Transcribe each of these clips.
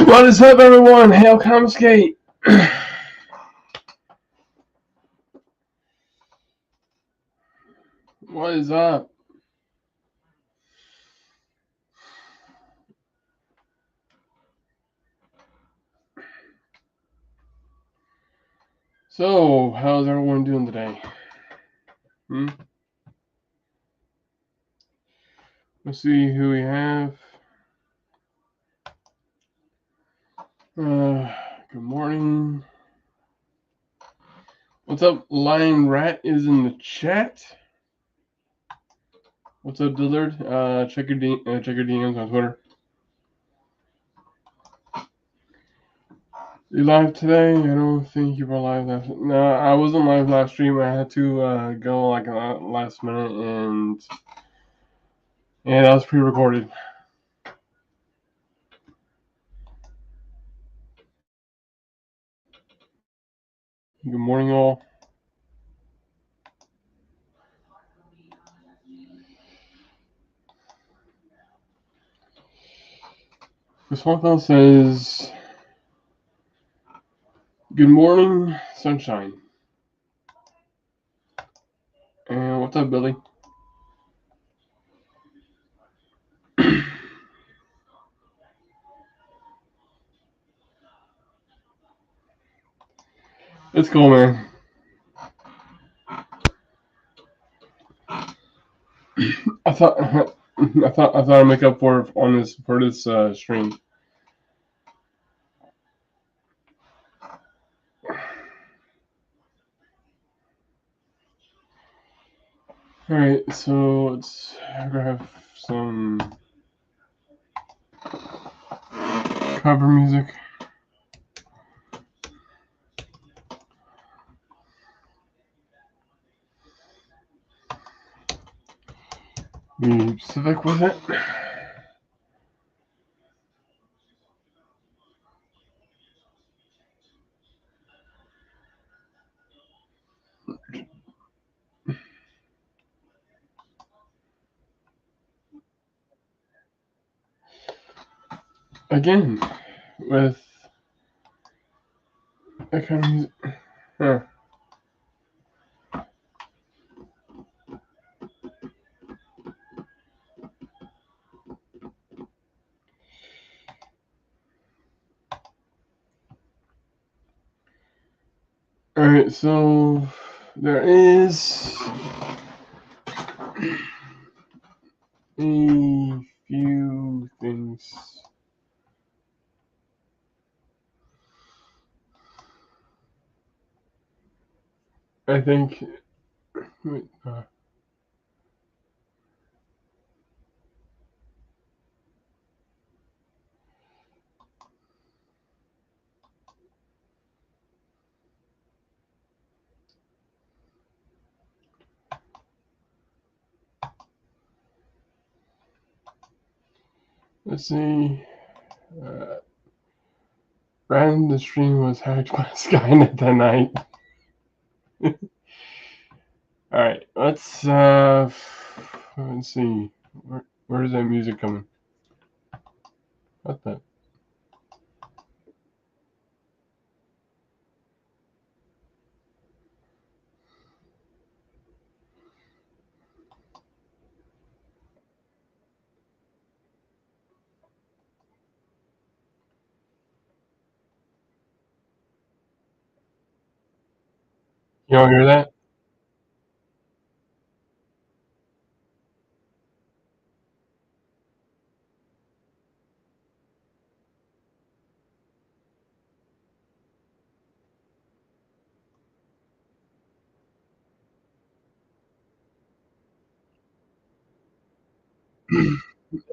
What is up, everyone? Hail Confiscate. What is up? So, how's everyone doing today? Let's see who we have. Good morning. What's up? Lion Rat is in the chat. What's up, Dillard? Check your DMs on Twitter. You live today? I don't think you were live last. No, I wasn't live last stream. I had to go like last minute, and that was pre-recorded. Good morning, all. This one says, "Good morning, sunshine." And what's up, Billy? It's cool, man. I thought I'd make up for it on this stream. All right, so let's grab some cover music. Be specific with it. Again, with that kind of music. Huh. Alright, so there is a few things. I think. Let's see. Brand the stream was hacked by Skynet that night. Alright, let's see. Where is that music coming? What the? You don't hear that?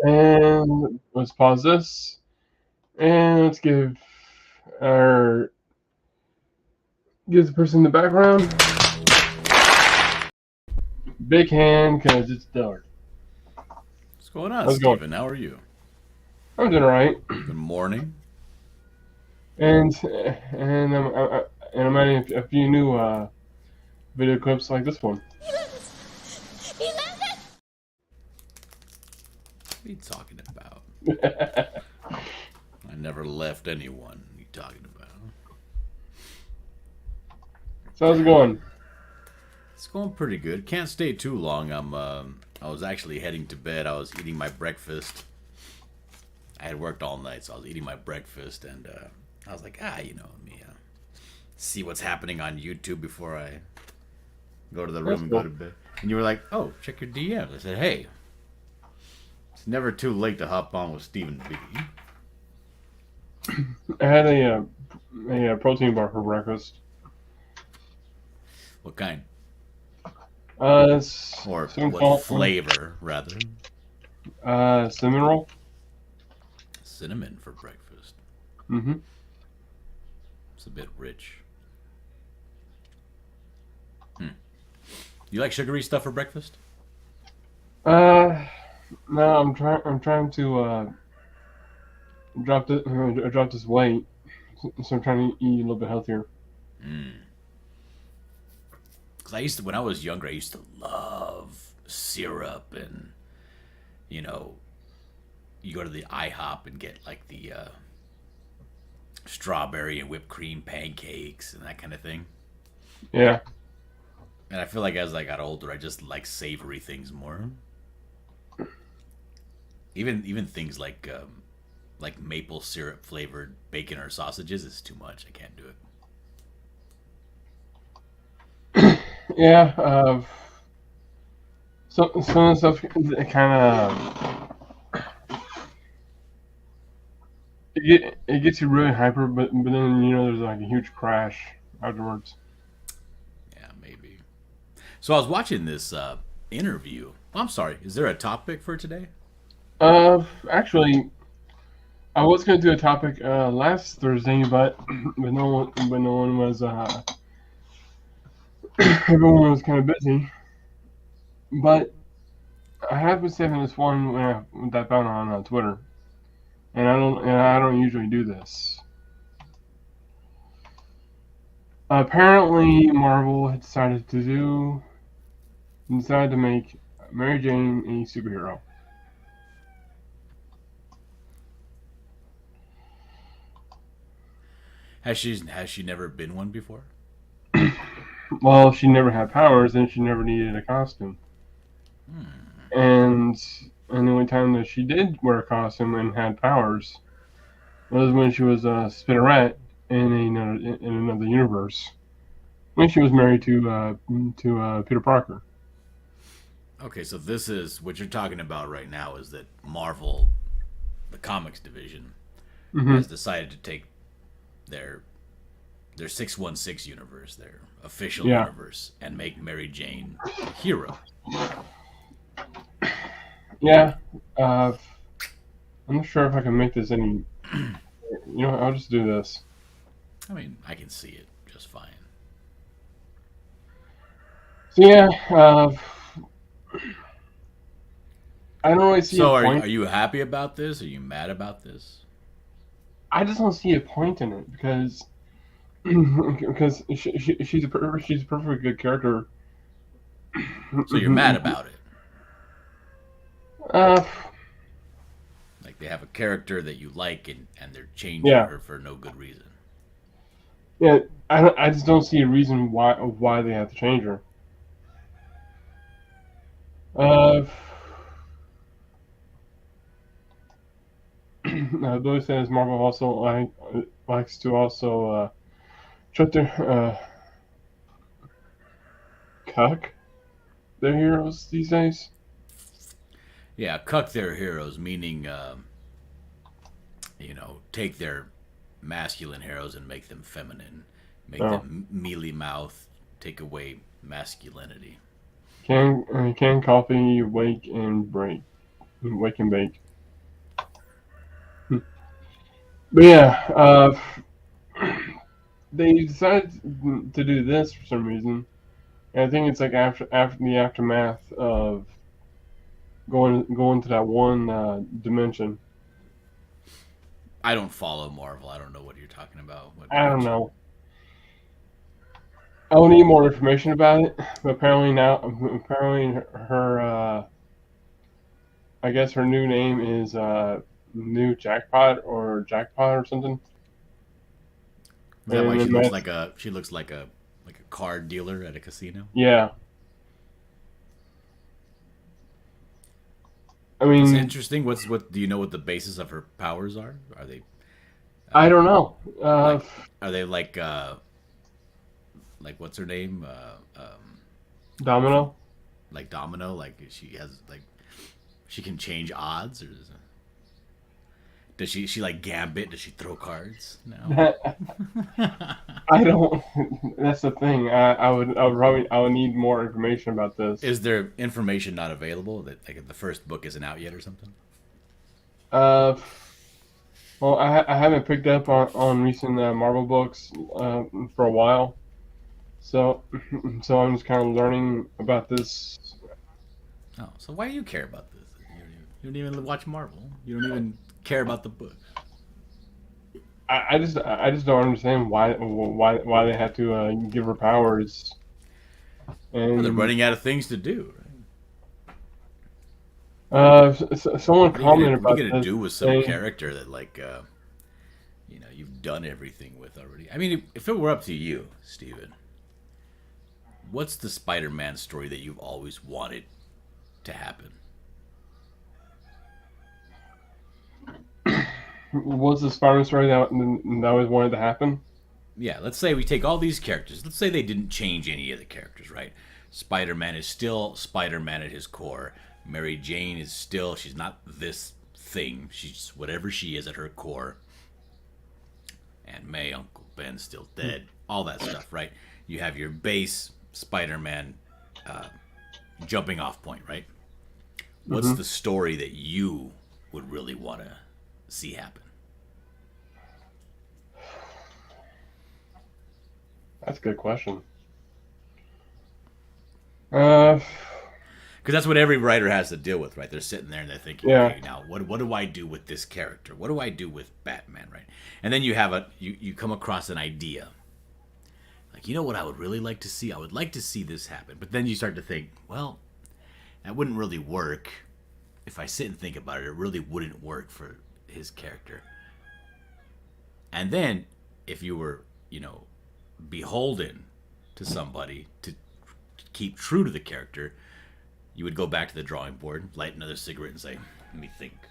And let's pause this. And let's give the person in the background big hand because it's Dillard. What's going on, Steven? How are you? I'm doing alright. Good morning. And I'm adding a few new video clips like this one. What are you talking about? I never left anyone. What are you talking about? So how's it going? It's going pretty good. Can't stay too long. I was actually heading to bed. I was eating my breakfast. I had worked all night, so I was eating my breakfast, and I was like, let me see what's happening on YouTube before I go to the room and go to bed. And you were like, oh, check your DMs. I said, hey, it's never too late to hop on with Stephen B. I had a protein bar for breakfast. What kind? Or what flavor, rather? Cinnamon roll. Cinnamon for breakfast. Mm-hmm. It's a bit rich. You like sugary stuff for breakfast? No, I'm trying to drop this weight, so I'm trying to eat a little bit healthier. Because when I was younger, I used to love syrup, and you go to the IHOP and get like the strawberry and whipped cream pancakes and that kind of thing. Yeah. And I feel like as I got older, I just like savory things more. Even things like maple syrup flavored bacon or sausages is too much. I can't do it. Yeah. Some of the stuff kind of it gets you really hyper, but then there's like a huge crash afterwards. Yeah, maybe. So I was watching this interview. I'm sorry. Is there a topic for today? Actually, I was going to do a topic last Thursday, but no one was. Everyone was kind of busy. But I have been saving this one that I found on Twitter, and I don't usually do this. Apparently, Marvel had decided to make Mary Jane a superhero. Has she never been one before? Well, she never had powers, and she never needed a costume. And the only time that she did wear a costume and had powers was when she was a Spinneret in another universe, when she was married to Peter Parker. Okay, so this is what you're talking about right now. Is that Marvel, the comics division, has decided to take their 616 universe, their official universe, and make Mary Jane a hero. Yeah, I'm not sure if I can make this any. I'll just do this. I mean, I can see it just fine. So yeah, I don't really see. So are you happy about this? Are you mad about this? I just don't see a point in it because she's a perfectly good character. So you're mad about it? Like they have a character that you like and they're changing her for no good reason. Yeah, I just don't see a reason why they have to change her. Billy says Marvel also likes to also try to cuck their heroes these days. Yeah, cuck their heroes, meaning take their masculine heroes and make them feminine, make them mealy mouth, take away masculinity. Can coffee wake and bake. But yeah, they decided to do this for some reason. And I think it's like after the aftermath of going to that one dimension. I don't follow Marvel. I don't know what you're talking about. I don't know. I'll need more information about it. But apparently her I guess her new name is new jackpot or something. Is that why And she then looks that's, like a card dealer at a casino? yeah. I That's mean, interesting. What do you know what the basis of her powers are? Are they I don't know. like are they like what's her name? From Domino. like Domino? Like she has like she can change odds, or does she like Gambit? Does she throw cards? No. I don't. That's the thing. I would need more information about this. Is there information not available that like the first book isn't out yet or something? Uh, well, I haven't picked up on recent Marvel books for a while, so so I'm just kind of learning about this. Oh, so why do you care about this? You don't even watch Marvel. You don't even care about the book. I just don't understand why they have to give her powers. Well, they're And running out of things to do. Right? someone commented What are about you gonna this do with some saying, character that like you've done everything with already? I mean, if it were up to you, Steven, what's the Spider-Man story that you've always wanted to happen? "What's the Spider-Man story that always wanted to happen?" Yeah, let's say we take all these characters. Let's say they didn't change any of the characters, right? Spider-Man is still Spider-Man at his core. Mary Jane is still, she's not this thing. She's whatever she is at her core. And May, Uncle Ben's still dead. All that stuff, right? You have your base Spider-Man uh, jumping off point, right? What's Hmm. the story that you would really want to see happen? That's a good question. Uh, Because that's what every writer has to deal with, right? They're sitting there and they're thinking, yeah, okay, now what do I do with this character? What do I do with Batman, right? And then you have you come across an idea. Like, you know what I would really like to see? I would like to see this happen. But then you start to think, well, that wouldn't really work. If I sit and think about it, it really wouldn't work for his character. And then if you were, beholden to somebody to keep true to the character, you would go back to the drawing board, light another cigarette, and say, "Let me think.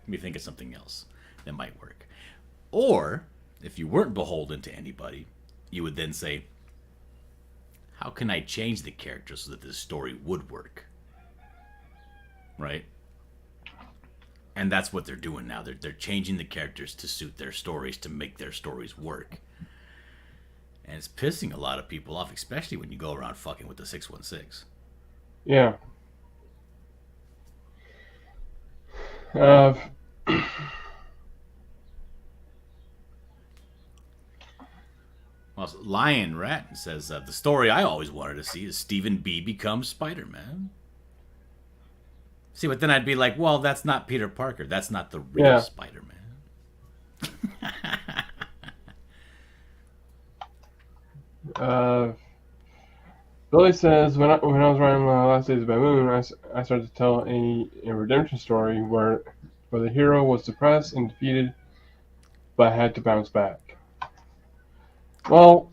Let me think of something else that might work." Or if you weren't beholden to anybody, you would then say, "How can I change the character so that this story would work?" Right? And that's what they're doing now. They're changing the characters to suit their stories to make their stories work. And it's pissing a lot of people off, especially when you go around fucking with the 616. yeah. Uh, Well, Lion Rat says the story I always wanted to see is Stephen B becomes Spider-Man. See, but then I'd be like, well, that's not Peter Parker. That's not the real yeah. Spider-Man. Uh, Billy says when I was writing Last Days of Moon, I started to tell a redemption story where the hero was suppressed and defeated, but had to bounce back. Well,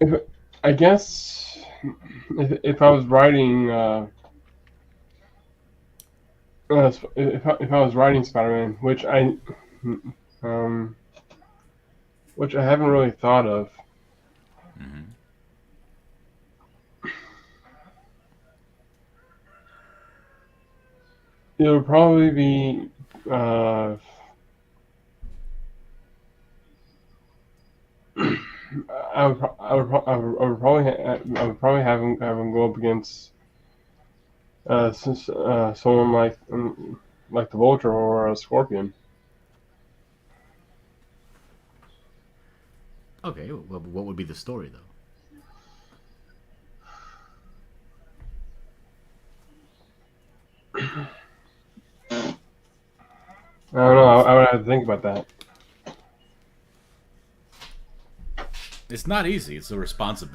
if I guess if I was writing if I was writing Spider-Man, um which I haven't really thought of, Mm-hmm. it would probably be uh, I would probably have him go up against someone like the Vulture or a Scorpion. Okay, well, what would be the story, though? I don't know. I would have to think about that. It's not easy. It's a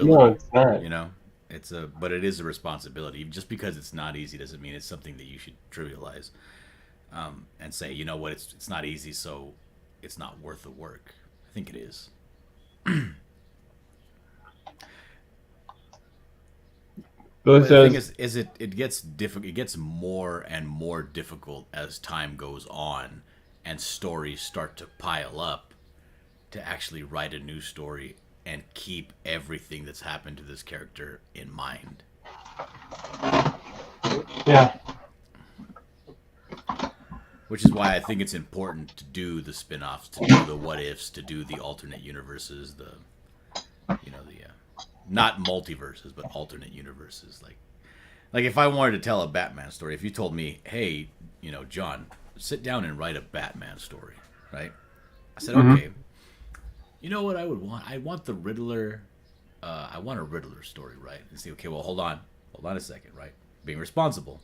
No, responsibility, it's not. you know? but it is a responsibility. Just because it's not easy doesn't mean it's something that you should trivialize, and say, you know what, it's not easy, so it's not worth the work. I think it is. Billy But the thing says, is it gets difficult. It gets more and more difficult as time goes on, and stories start to pile up to actually write a new story and keep everything that's happened to this character in mind. yeah, Which is why I think it's important to do the spin-offs, to do the what ifs, to do the alternate universes, the not multiverses, but alternate universes. Like if I wanted to tell a Batman story, if you told me, hey, John, sit down and write a Batman story, right? I said, hmm, okay. You know what I would want? I want the Riddler. I want a Riddler story, right? And say, okay, well, hold on a second, right? Being responsible.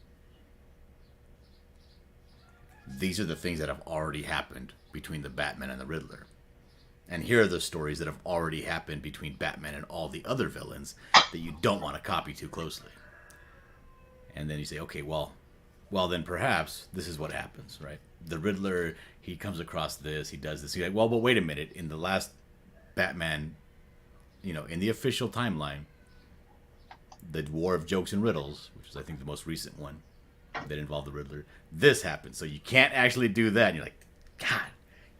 These are the things that have already happened between the Batman and the Riddler. And here are the stories that have already happened between Batman and all the other villains that you don't want to copy too closely. And then you say, okay, well, then perhaps this is what happens, right? The Riddler, he comes across this, he does this. He's like, well, but wait a minute. In the last Batman, in the official timeline, the War of Jokes and Riddles, which is, I think, the most recent one that involved the Riddler, this happened. So you can't actually do that. And you're like, God,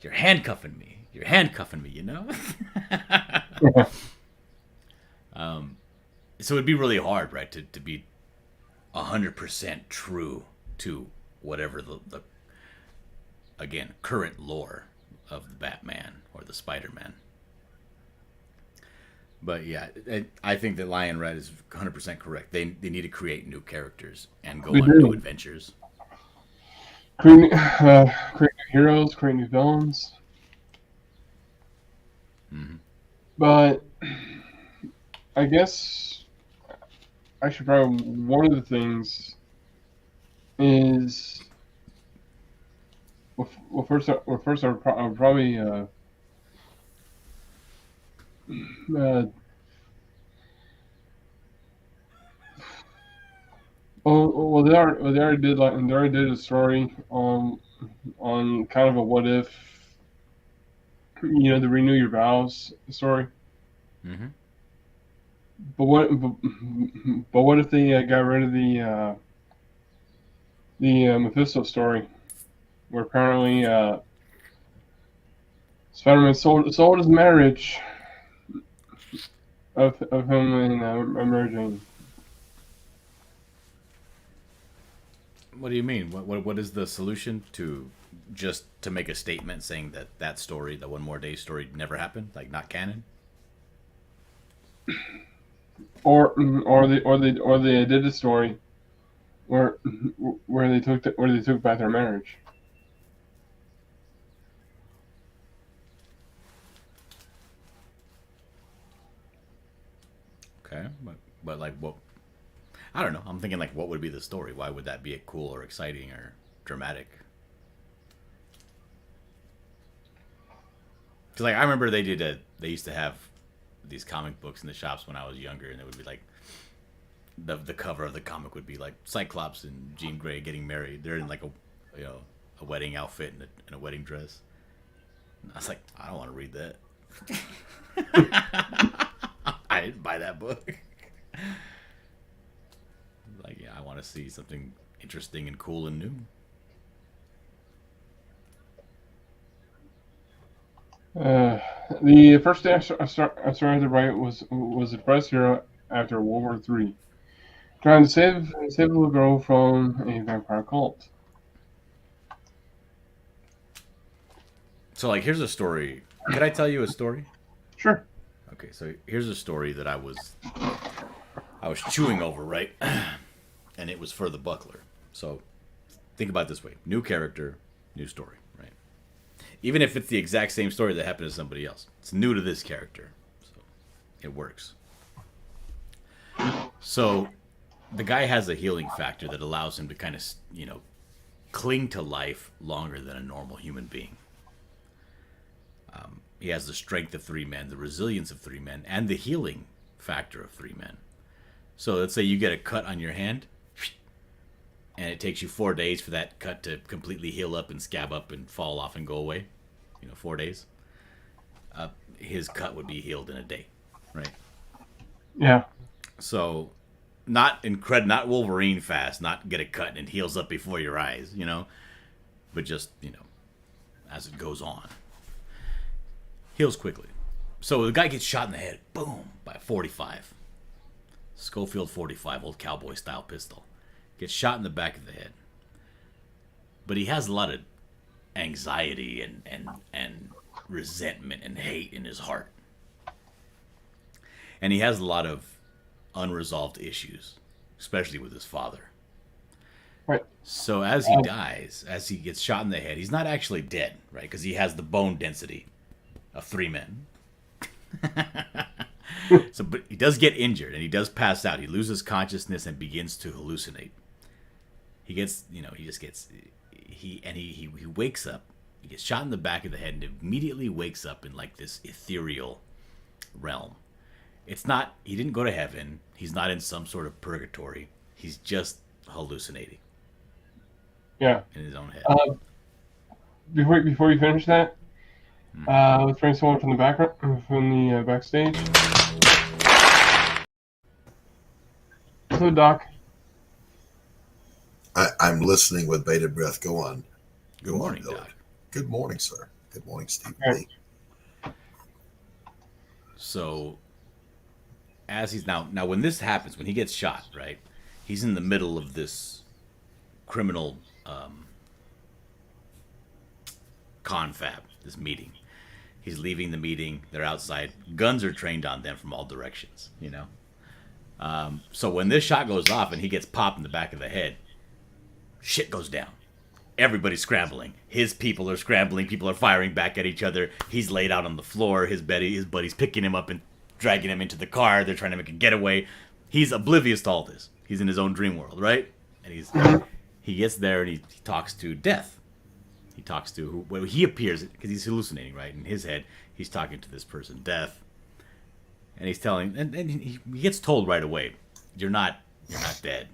you're handcuffing me. You're handcuffing me, yeah, So it'd be really hard, right, to be 100% true to whatever the again, current lore of the Batman or the Spider-Man. But yeah, I think that Lion Red is 100% correct. They need to create new characters and go we on new do. adventures. Create new heroes, create new villains. Mm-hmm. But I guess actually probably one of the things is first I would probably uh, well they already did a story on kind of a what if, the renew your vows story. Mm-hmm. But what if they got rid of the Mephisto story, where apparently Spider-Man sold his marriage of him and Mary Jane. What do you mean? What is the solution to just to make a statement saying that story, the One More Day story, never happened, like not canon? Or they did a story where where they took back their marriage. Okay, but like what? I don't know. I'm thinking like, what would be the story? Why would that be cool or exciting or dramatic? Because like I remember they used to have these comic books in the shops when I was younger, and it would be like the cover of the comic would be like Cyclops and Jean Grey getting married. They're in like a wedding outfit and a wedding dress. And I was like, I don't want to read that. I didn't buy that book. Like, yeah, I want to see something interesting and cool and new. Uh, the first day I started to write was a press hero after World War III, trying to save a little girl from a vampire cult. So, like, here's a story. Could I tell you a story? Sure. Okay, so here's a story that I was chewing over, right? And it was for the Buckler. So think about it this way: new character, new story, right? Even if it's the exact same story that happened to somebody else, it's new to this character, so it works. So the guy has a healing factor that allows him to kind of, cling to life longer than a normal human being. He has the strength of three men, the resilience of three men, and the healing factor of three men. So let's say you get a cut on your hand, and it takes you 4 days for that cut to completely heal up and scab up and fall off and go away. 4 days. His cut would be healed in a day, right? Yeah. So, not Wolverine fast, not get a cut and it heals up before your eyes, but just as it goes on, heals quickly. So the guy gets shot in the head, boom, by a 45, Schofield 45, old cowboy style pistol, gets shot in the back of the head. But he has a lot of anxiety and resentment and hate in his heart. And he has a lot of unresolved issues, especially with his father. Right. So as he dies, as he gets shot in the head, he's not actually dead, right? Because he has the bone density of 3 men. But he does get injured and he does pass out. He loses consciousness and begins to hallucinate. He gets, he wakes up. He gets shot in the back of the head and immediately wakes up in like this ethereal realm. It's not, he didn't go to heaven. He's not in some sort of purgatory. He's just hallucinating. Yeah. In his own head. Before you finish that, let's bring someone from the background, from the backstage. Hello, Doc. I'm listening with bated breath. Go on. Good morning, Doc. Good morning, sir. Good morning, Steve. Right. So, as he's now when this happens, when he gets shot, right? He's in the middle of this criminal confab, this meeting. He's leaving the meeting. They're outside. Guns are trained on them from all directions, So when this shot goes off and he gets popped in the back of the head, shit goes down. Everybody's scrambling. His people are scrambling. People are firing back at each other. He's laid out on the floor. His buddy's picking him up and dragging him into the car. They're trying to make a getaway. He's oblivious to all this. He's in his own dream world, right? And he gets there and he talks to Death. He talks to he appears, because he's hallucinating, right? In his head, he's talking to this person, Death. And he's telling, and he gets told right away, you're not dead.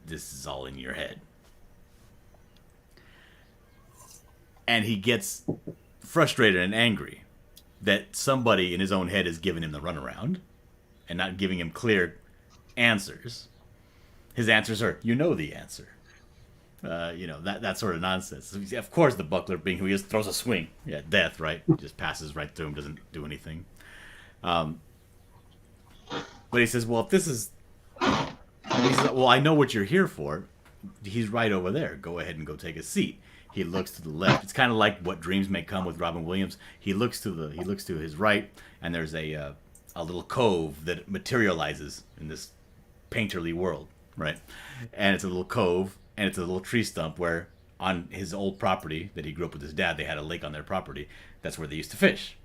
This is all in your head. And he gets frustrated and angry that somebody in his own head is giving him the runaround and not giving him clear answers. His answers are, the answer. That sort of nonsense. Of course, the buckler being who he is throws a swing. Yeah, Death, right? Just passes right through him, doesn't do anything. But he says, well, if this is... He says, well, I know what you're here for. He's right over there. Go ahead and go take a seat. He looks to the left. It's kind of like What Dreams May Come with Robin Williams. He looks to his right, and there's a little cove that materializes in this painterly world, right? And it's a little cove, and it's a little tree stump where on his old property that he grew up with his dad, they had a lake on their property. That's where they used to fish.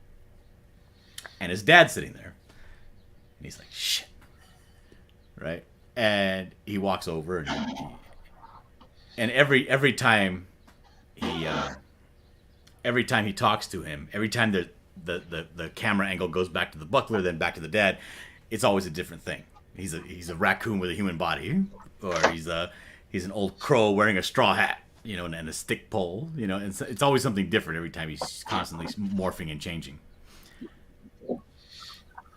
And his dad's sitting there, and he's like, shit, right? And he walks over, and every time he talks to him, every time the camera angle goes back to the buckler, then back to the dad, it's always a different thing. He's a raccoon with a human body, or he's an old crow wearing a straw hat, and a stick pole, and it's always something different every time. He's constantly morphing and changing.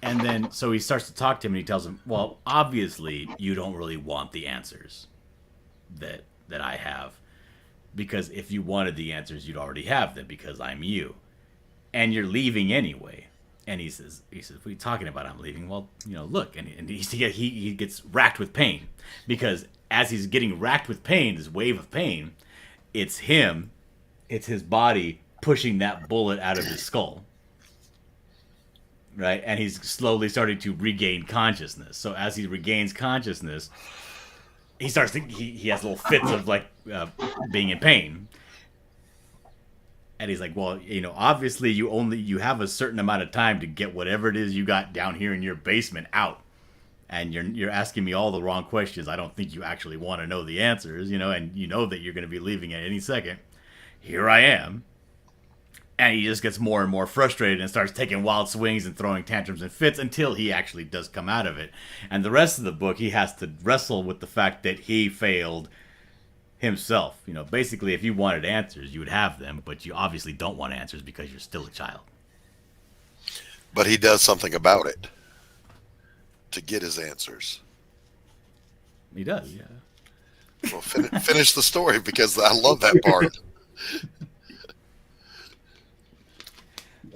And then so he starts to talk to him, and he tells him, well, obviously you don't really want the answers that I have. Because if you wanted the answers, you'd already have them, because I'm you. And you're leaving anyway. And he says, what are you talking about? I'm leaving. Well, look. And he gets racked with pain. Because as he's getting racked with pain, this wave of pain, it's his body pushing that bullet out of his skull. Right? And he's slowly starting to regain consciousness. So as he regains consciousness, he starts to, he has little fits of being in pain. And he's like, well, obviously you have a certain amount of time to get whatever it is you got down here in your basement out. And you're asking me all the wrong questions. I don't think you actually want to know the answers, and you know that you're going to be leaving at any second. Here I am. And he just gets more and more frustrated and starts taking wild swings and throwing tantrums and fits until he actually does come out of it. And the rest of the book, he has to wrestle with the fact that he failed himself. You know, basically, if you wanted answers, you would have them, but you obviously don't want answers because you're still a child. But he does something about it to get his answers. He does, yeah. Well, finish the story because I love that part.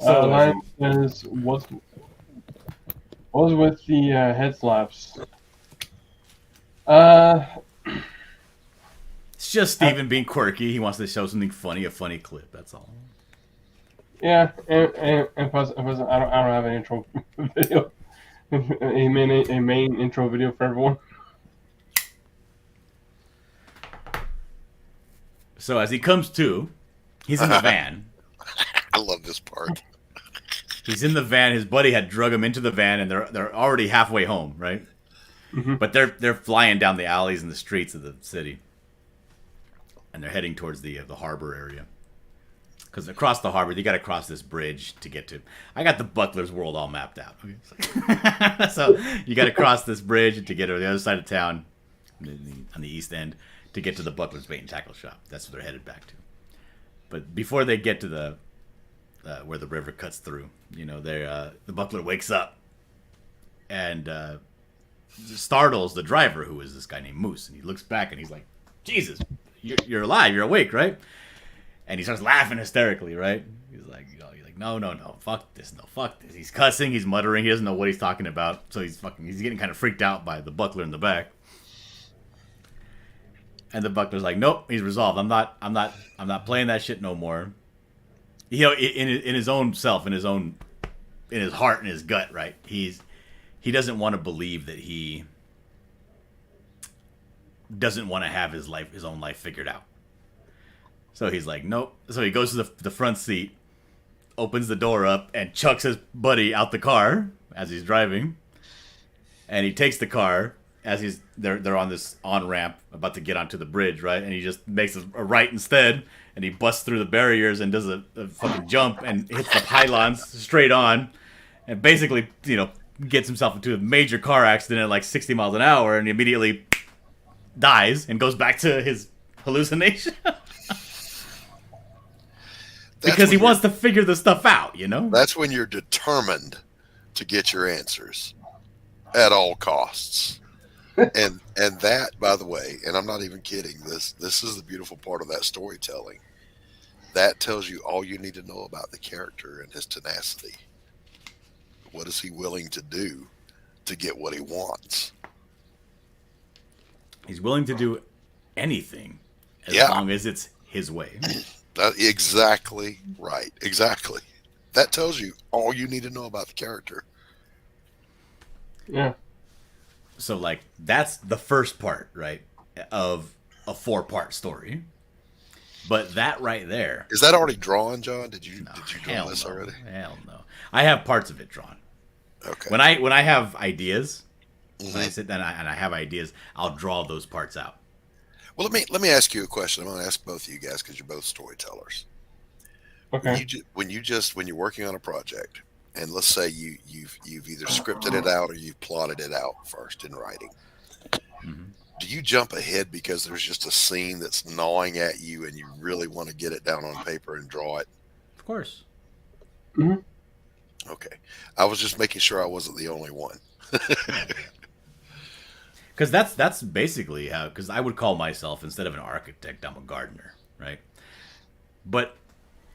Line says, what's with the head slaps? It's just Steven being quirky. He wants to show something funny, a funny clip. That's all. Yeah, and plus, I don't have an intro video. a main intro video for everyone. So as he comes to, he's in the van. I love this part. He's in the van. His buddy had drug him into the van, and they're already halfway home, right? Mm-hmm. But they're flying down the alleys and the streets of the city, and they're heading towards the harbor area. Because across the harbor, you got to cross this bridge to get to. I got the Butler's World all mapped out. So you got to cross this bridge to get to the other side of town, on the east end, to get to the Butler's Bait and Tackle shop. That's what they're headed back to. But before they get to the where the river cuts through, you know, the Butler wakes up and startles the driver, who is this guy named Moose, and he looks back and he's like, "Jesus, you're alive, you're awake, right?" And he starts laughing hysterically, right? He's like, no, fuck this, fuck this. He's cussing, he's muttering, he doesn't know what he's talking about, so he's getting kind of freaked out by the Butler in the back. And the Butler's like, nope, he's resolved. I'm not playing that shit no more. You know, in his own self, in his heart, in his gut, right? He doesn't want to believe that he doesn't want to have his own life figured out. So he's like, nope. So he goes to the front seat, opens the door up, and chucks his buddy out the car as he's driving. And he takes the car as they're on this on-ramp about to get onto the bridge, right? And he just makes a right instead, and he busts through the barriers and does a fucking jump and hits the pylons straight on, and basically, you know, gets himself into a major car accident at like 60 miles an hour, and he immediately dies and goes back to his hallucination. Because he wants to figure the stuff out, you know? That's when you're determined to get your answers at all costs. and that, by the way, and I'm not even kidding, this is the beautiful part of that storytelling. That tells you all you need to know about the character and his tenacity. What is he willing to do to get what he wants? He's willing to do anything as long as it's his way. Exactly right. Exactly. That tells you all you need to know about the character. Yeah. So, like, that's the first part, right, of a 4-part story. But that right there... Is that already drawn, John? Did you draw this already? Hell no. I have parts of it drawn. Okay. When I have ideas, when I sit down and I have ideas, I'll draw those parts out. Well, let me ask you a question. I'm going to ask both of you guys because you're both storytellers. Okay. When you're working on a project, and let's say you've either scripted it out or you've plotted it out first in writing. Mm-hmm. Do you jump ahead because there's just a scene that's gnawing at you and you really want to get it down on paper and draw it? Of course. Mm-hmm. Okay. I was just making sure I wasn't the only one. Because that's basically how, because I would call myself, instead of an architect, I'm a gardener, right? But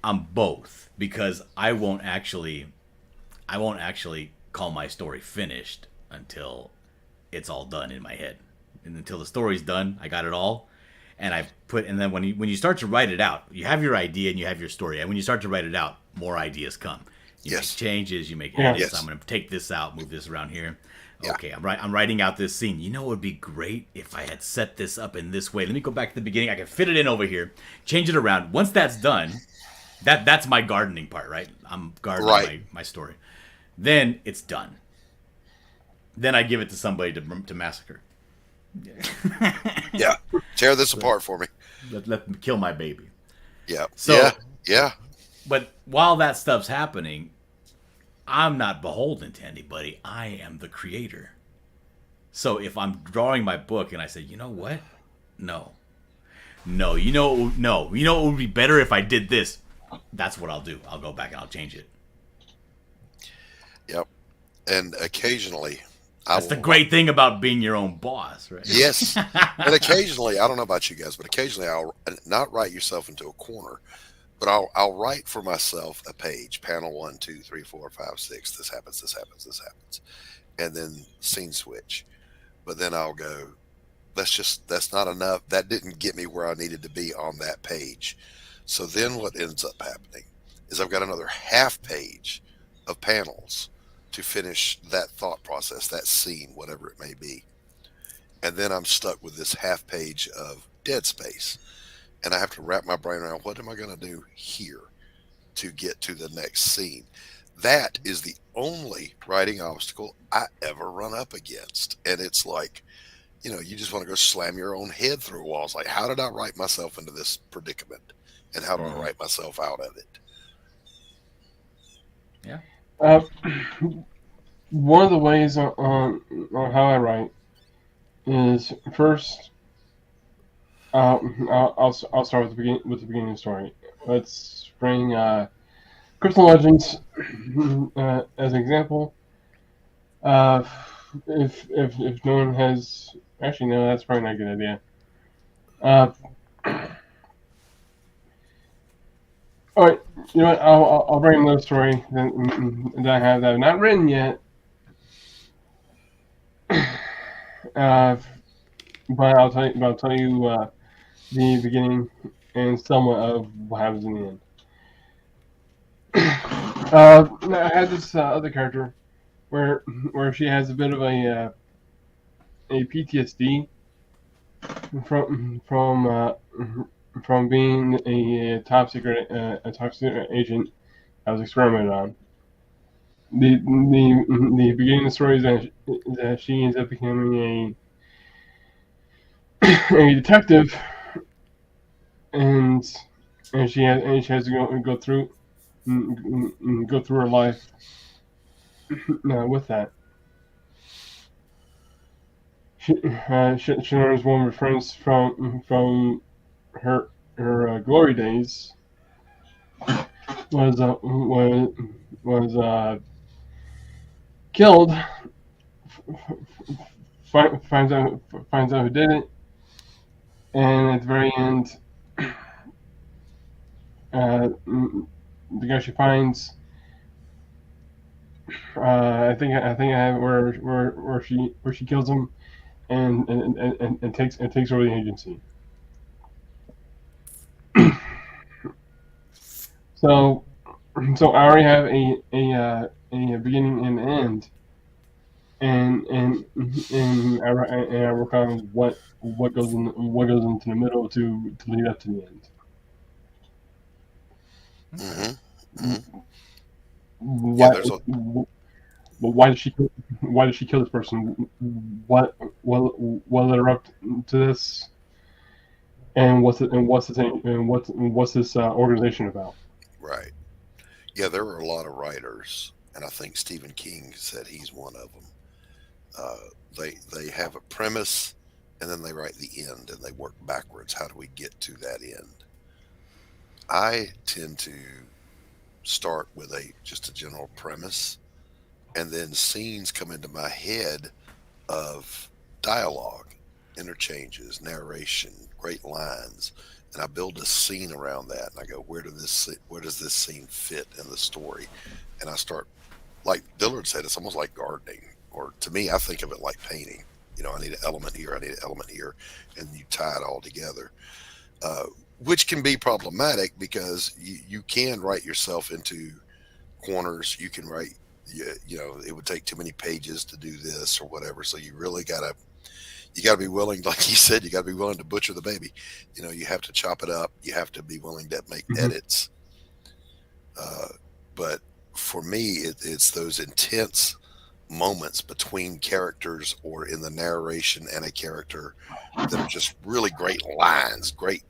I'm both, because I won't actually call my story finished until it's all done in my head. And until the story's done, I got it all. And then when you start to write it out, you have your idea and you have your story. And when you start to write it out, more ideas come. You make changes, you make edits. Yes. I'm going to take this out, move this around here. Yeah. Okay, I'm writing out this scene. You know what would be great if I had set this up in this way? Let me go back to the beginning. I can fit it in over here, change it around. Once that's done, that's my gardening part, right? I'm gardening my story. Then it's done. Then I give it to somebody to massacre. Yeah. Tear this apart for me. Let them kill my baby. Yeah. So, yeah. But while that stuff's happening, I'm not beholden to anybody. I am the creator. So if I'm drawing my book and I say, you know what? No. No, no. You know what would be better if I did this? That's what I'll do. I'll go back and I'll change it. Yep. And occasionally, That's the great thing about being your own boss, right? Yes. And occasionally, I don't know about you guys, but occasionally I'll not write yourself into a corner, but I'll write for myself a page, panel 1, 2, 3, 4, 5, 6. This happens, this happens, this happens, and then scene switch. But then I'll go, that's not enough. That didn't get me where I needed to be on that page. So then what ends up happening is I've got another half page of panels to finish that thought process, that scene, whatever it may be. And then I'm stuck with this half page of dead space. And I have to wrap my brain around, what am I going to do here to get to the next scene? That is the only writing obstacle I ever run up against. And it's like, you just want to go slam your own head through walls. Like, how did I write myself into this predicament? And how do I write myself out of it? Yeah. One of the ways on how I write is first, I'll start with the beginning of the story. Let's bring Crystal Legends as an example. If no one has, actually no, that's probably not a good idea. All right, you know what? I'll bring another story that I have that I've not written yet. But I'll tell you the beginning and somewhat of what happens in the end. I had this other character where she has a bit of a PTSD from being a top secret agent that was experimented on. The beginning of the story is that she ends up becoming a detective, and she has to go through her life with that. She learns one of her friends from her glory days was killed. Finds out who did it, and at the very end, the guy she finds, I think I have where she kills him, and takes over the agency. So I already have a beginning and end, and I work on what goes into the middle to lead up to the end. Why did she kill this person? What led her up to this? And what's this organization about? Right. Yeah, there are a lot of writers, and I think Stephen King said he's one of them. They have a premise, and then they write the end, and they work backwards. How do we get to that end? I tend to start with just a general premise, and then scenes come into my head of dialogue, interchanges, narration, great lines, and I build a scene around that. And I go, where does this scene fit in the story? And I start, like Dillard said, it's almost like gardening, or to me, I think of it like painting. I need an element here, I need an element here, and you tie it all together. Which can be problematic because you can write yourself into corners. You can write, it would take too many pages to do this or whatever. So you really gotta be willing, like he said, you gotta be willing to butcher the baby. You have to chop it up. You have to be willing to make edits. But for me, it's those intense moments between characters or in the narration and a character that are just really great lines, great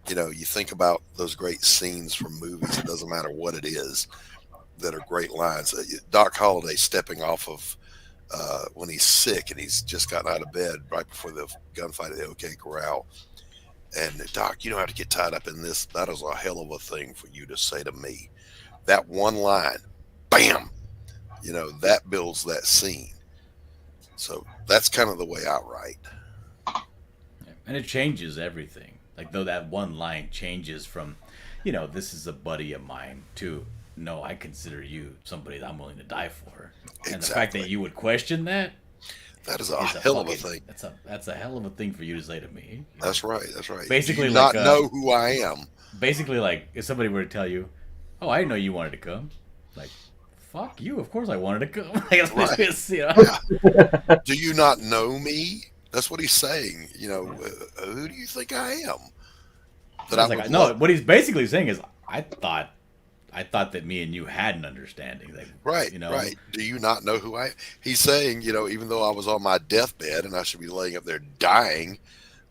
You know, you think about those great scenes from movies. It doesn't matter what it is that are great lines. Doc Holliday stepping off of when he's sick and he's just gotten out of bed right before the gunfight at the OK Corral. And Doc, you know how to get tied up in this. That is a hell of a thing for you to say to me. That one line, bam, you know, that builds that scene. So that's kind of the way I write. Yeah. And it changes everything. Like, though that one line changes from, this is a buddy of mine, to, no, I consider you somebody that I'm willing to die for. And the fact that you would question that, that is a hell of a thing. That's a hell of a thing for you to say to me. That's right. That's right. Basically, do you not know who I am. Basically, like, if somebody were to tell you, "Oh, I didn't know you wanted to come," like, fuck you. Of course, I wanted to come. Right. Do you not know me? That's what he's saying. Who do you think I am? No. What he's basically saying is, I thought that me and you had an understanding. Like, right. Right. Do you not know who I am? He's saying, even though I was on my deathbed and I should be laying up there dying,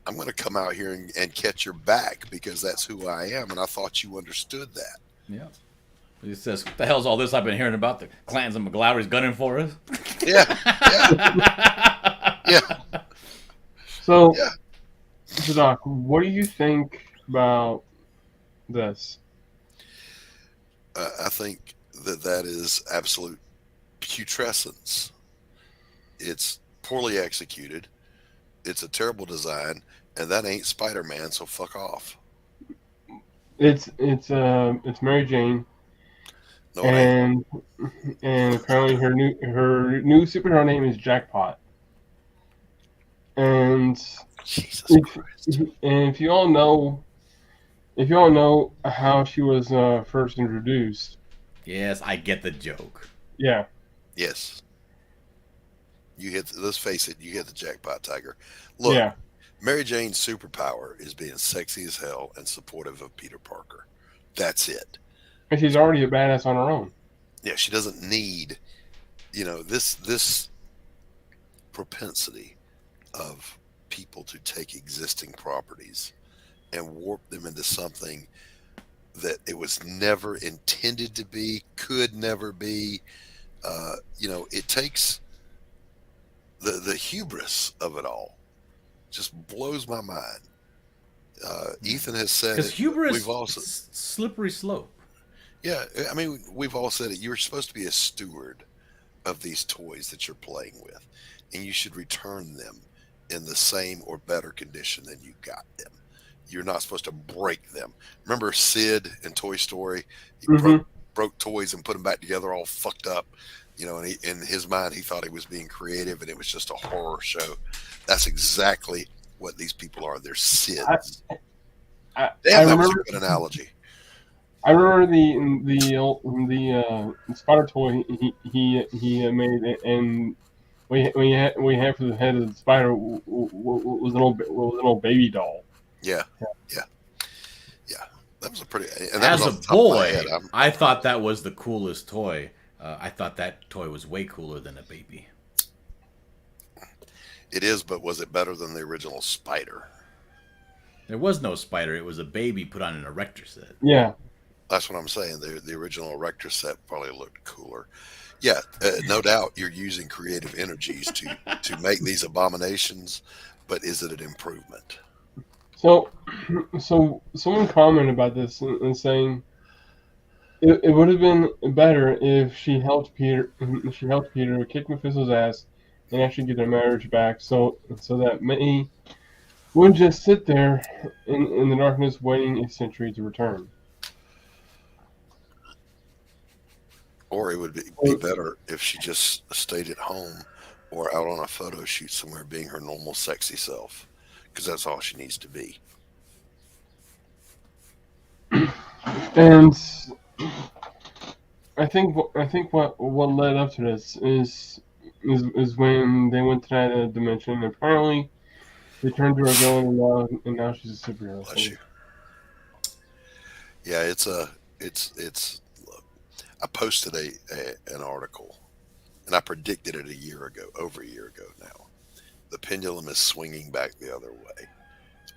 I'm going to come out here and catch your back because that's who I am. And I thought you understood that. Yeah. He says, what the hell's all this I've been hearing about? The clans and McGlowry's gunning for us? Yeah. Yeah. So, Doc, what do you think about this? I think that is absolute putrescence. It's poorly executed. It's a terrible design, and that ain't Spider-Man. So fuck off. It's Mary Jane, No, and apparently her new superhero name is Jackpot. And Jesus Christ. And if you all know how she was first introduced. Yes, I get the joke. Yeah. Yes. Let's face it, you hit the jackpot, Tiger. Look, yeah. Mary Jane's superpower is being sexy as hell and supportive of Peter Parker. That's it. And she's already a badass on her own. Yeah, she doesn't need, this propensity of people to take existing properties and warp them into something that it was never intended to be, could never be. It takes the hubris of it all. Just blows my mind. Ethan has said because hubris is slippery slope. Yeah, I mean, we've all said it. You're supposed to be a steward of these toys that you're playing with, and you should return them in the same or better condition than you got them. You're not supposed to break them. Remember Sid in Toy Story? He broke toys and put them back together all fucked up. And in his mind, he thought he was being creative, and it was just a horror show. That's exactly what these people are. They're Sids. That was a good analogy. I remember the spider toy he made, and what he had for the head of the spider was an old baby doll. Yeah. That was a pretty. And as a boy, I thought that was the coolest toy. I thought that toy was way cooler than a baby. It is, but was it better than the original Spider? There was no Spider. It was a baby put on an Erector set. Yeah. That's what I'm saying. The original Erector set probably looked cooler. Yeah, no doubt you're using creative energies to make these abominations, but is it an improvement? So someone commented about this and saying it would have been better if she helped Peter kick Mephisto's ass and actually get their marriage back, so that May wouldn't just sit there in the darkness waiting a century to return. Or it would be better if she just stayed at home or out on a photo shoot somewhere being her normal sexy self, because that's all she needs to be. And I think what led up to this is when they went to that dimension. Apparently, they turned her a villain, and now she's a superhero. Bless you. Yeah, it's. Look, I posted an article, and I predicted it over a year ago now. The pendulum is swinging back the other way.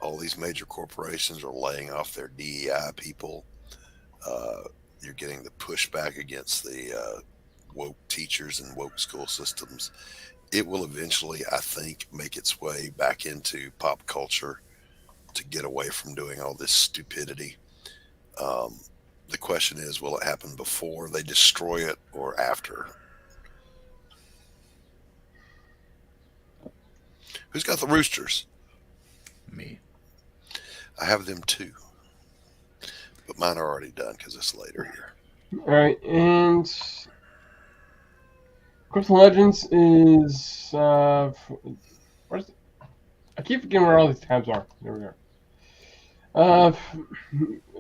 All these major corporations are laying off their DEI people. Uh, you're getting the pushback against the woke teachers and woke school systems. It will eventually, I think, make its way back into pop culture to get away from doing all this stupidity. Um, the question is, will it happen before they destroy it or after? Who's got the roosters? Me. I have them too, but mine are already done because it's later here. All right, and Crystal Legends is where's I keep forgetting where all these tabs are. There we are.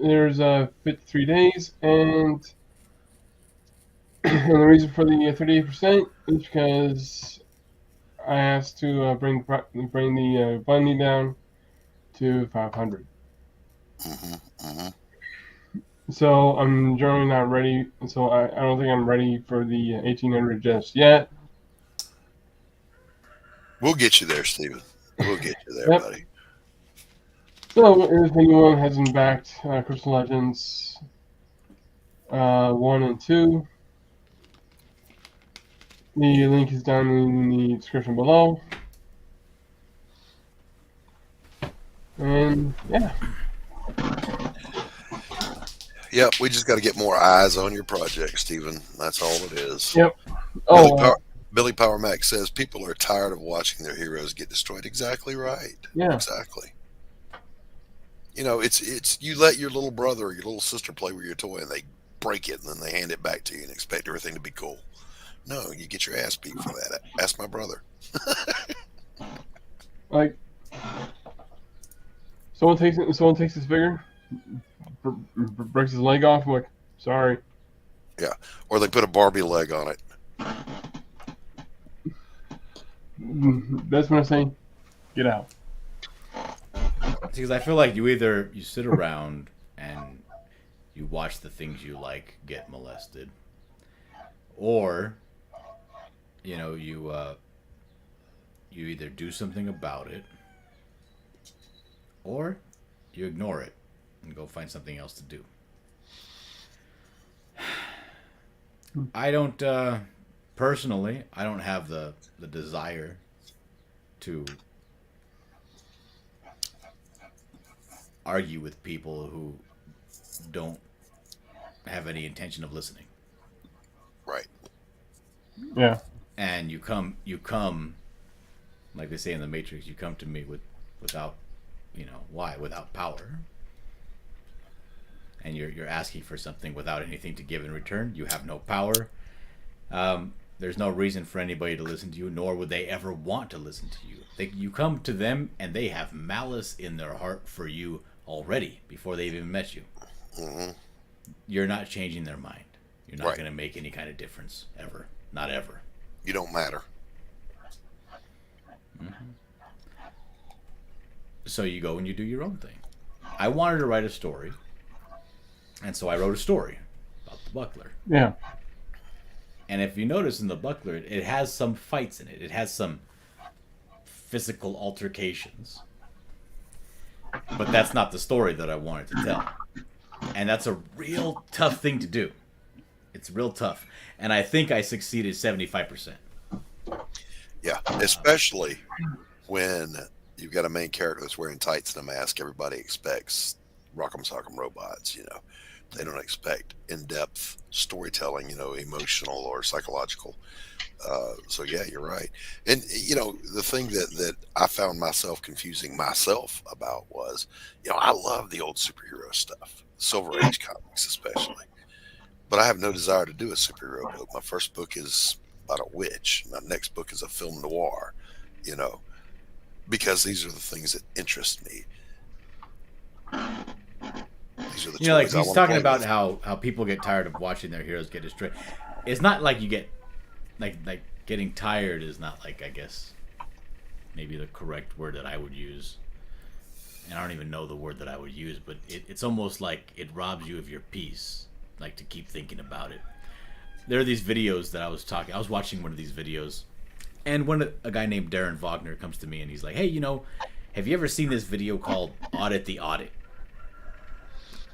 There's 53 days, and and the reason for the 38% is because I asked to bring the funding down to 500. So I'm generally not ready. So I don't think I'm ready for the 1800 just yet. We'll get you there, Steven. We'll get you there, Yep. buddy. So if anyone hasn't backed Crystal Legends 1 and 2, the link is down in the description below. And yeah. Yep, we just got to get more eyes on your project, Steven. That's all it is. Yep. Billy Power Mac says people are tired of watching their heroes get destroyed. Exactly right. Yeah. Exactly. You know, it's you let your little brother or your little sister play with your toy and they break it and then they hand it back to you and expect everything to be cool. No, you get your ass beat for that. Ask my brother. Like someone takes his figure, breaks his leg off. I'm like, sorry. Yeah, or they put a Barbie leg on it. That's when I say, get out. Because I feel like you sit around and you watch the things you like get molested, or you either do something about it, or you ignore it and go find something else to do. I don't personally. I don't have the desire to argue with people who don't have any intention of listening. Right. Yeah. And you come like they say in the Matrix, you come to me without without power. And you're asking for something without anything to give in return. You have no power. There's no reason for anybody to listen to you, nor would they ever want to listen to you. You come to them and they have malice in their heart for you already before they've even met you. Mm-hmm. You're not changing their mind. You're not Right. going to make any kind of difference ever. Not ever. You don't matter. So you go and you do your own thing. I wanted to write a story, and so I wrote a story about the Buckler. Yeah. And if you notice in the Buckler, it has some fights in it. It has some physical altercations. But that's not the story that I wanted to tell. And that's a real tough thing to do. It's real tough. And I think I succeeded 75%. Yeah, especially when you've got a main character that's wearing tights and a mask. Everybody expects rock'em sock'em robots, you know. They don't expect in-depth storytelling, emotional or psychological. So yeah, you're right. And the thing that I found myself confusing myself about was, I love the old superhero stuff, Silver Age comics especially, but I have no desire to do a superhero book. My first book is about a witch. My next book is a film noir, because these are the things that interest me. These are the like toys I he's wanna talking play about with. how people get tired of watching their heroes get destroyed. It's not like you get like getting tired is not like, I guess, maybe the correct word that I would use. And I don't even know the word that I would use, but it's almost like it robs you of your peace, like to keep thinking about it. There are these videos that I was watching one of these videos, and a guy named Darren Wagner comes to me and he's like, hey, Have you ever seen this video called Audit the Audit?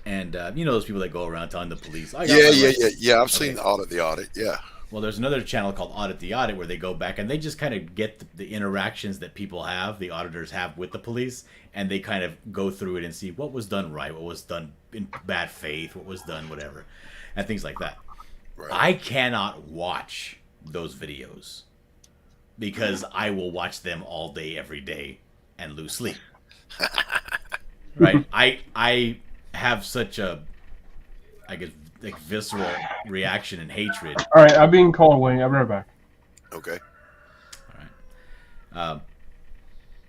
And you know those people that go around telling the police, "I got Yeah, my yeah, right." yeah, yeah. I've Okay. seen Audit the Audit. Yeah, Well, there's another channel called Audit the Audit where they go back and they just kind of get the interactions that people have, the auditors have with the police, and they kind of go through it and see what was done right, what was done in bad faith, what was done whatever, and things like that. right. I cannot watch those videos because I will watch them all day, every day, and lose sleep. Right? I have such a, I guess, like visceral reaction and hatred. All right, I'm being called away. I'll be right back. Okay.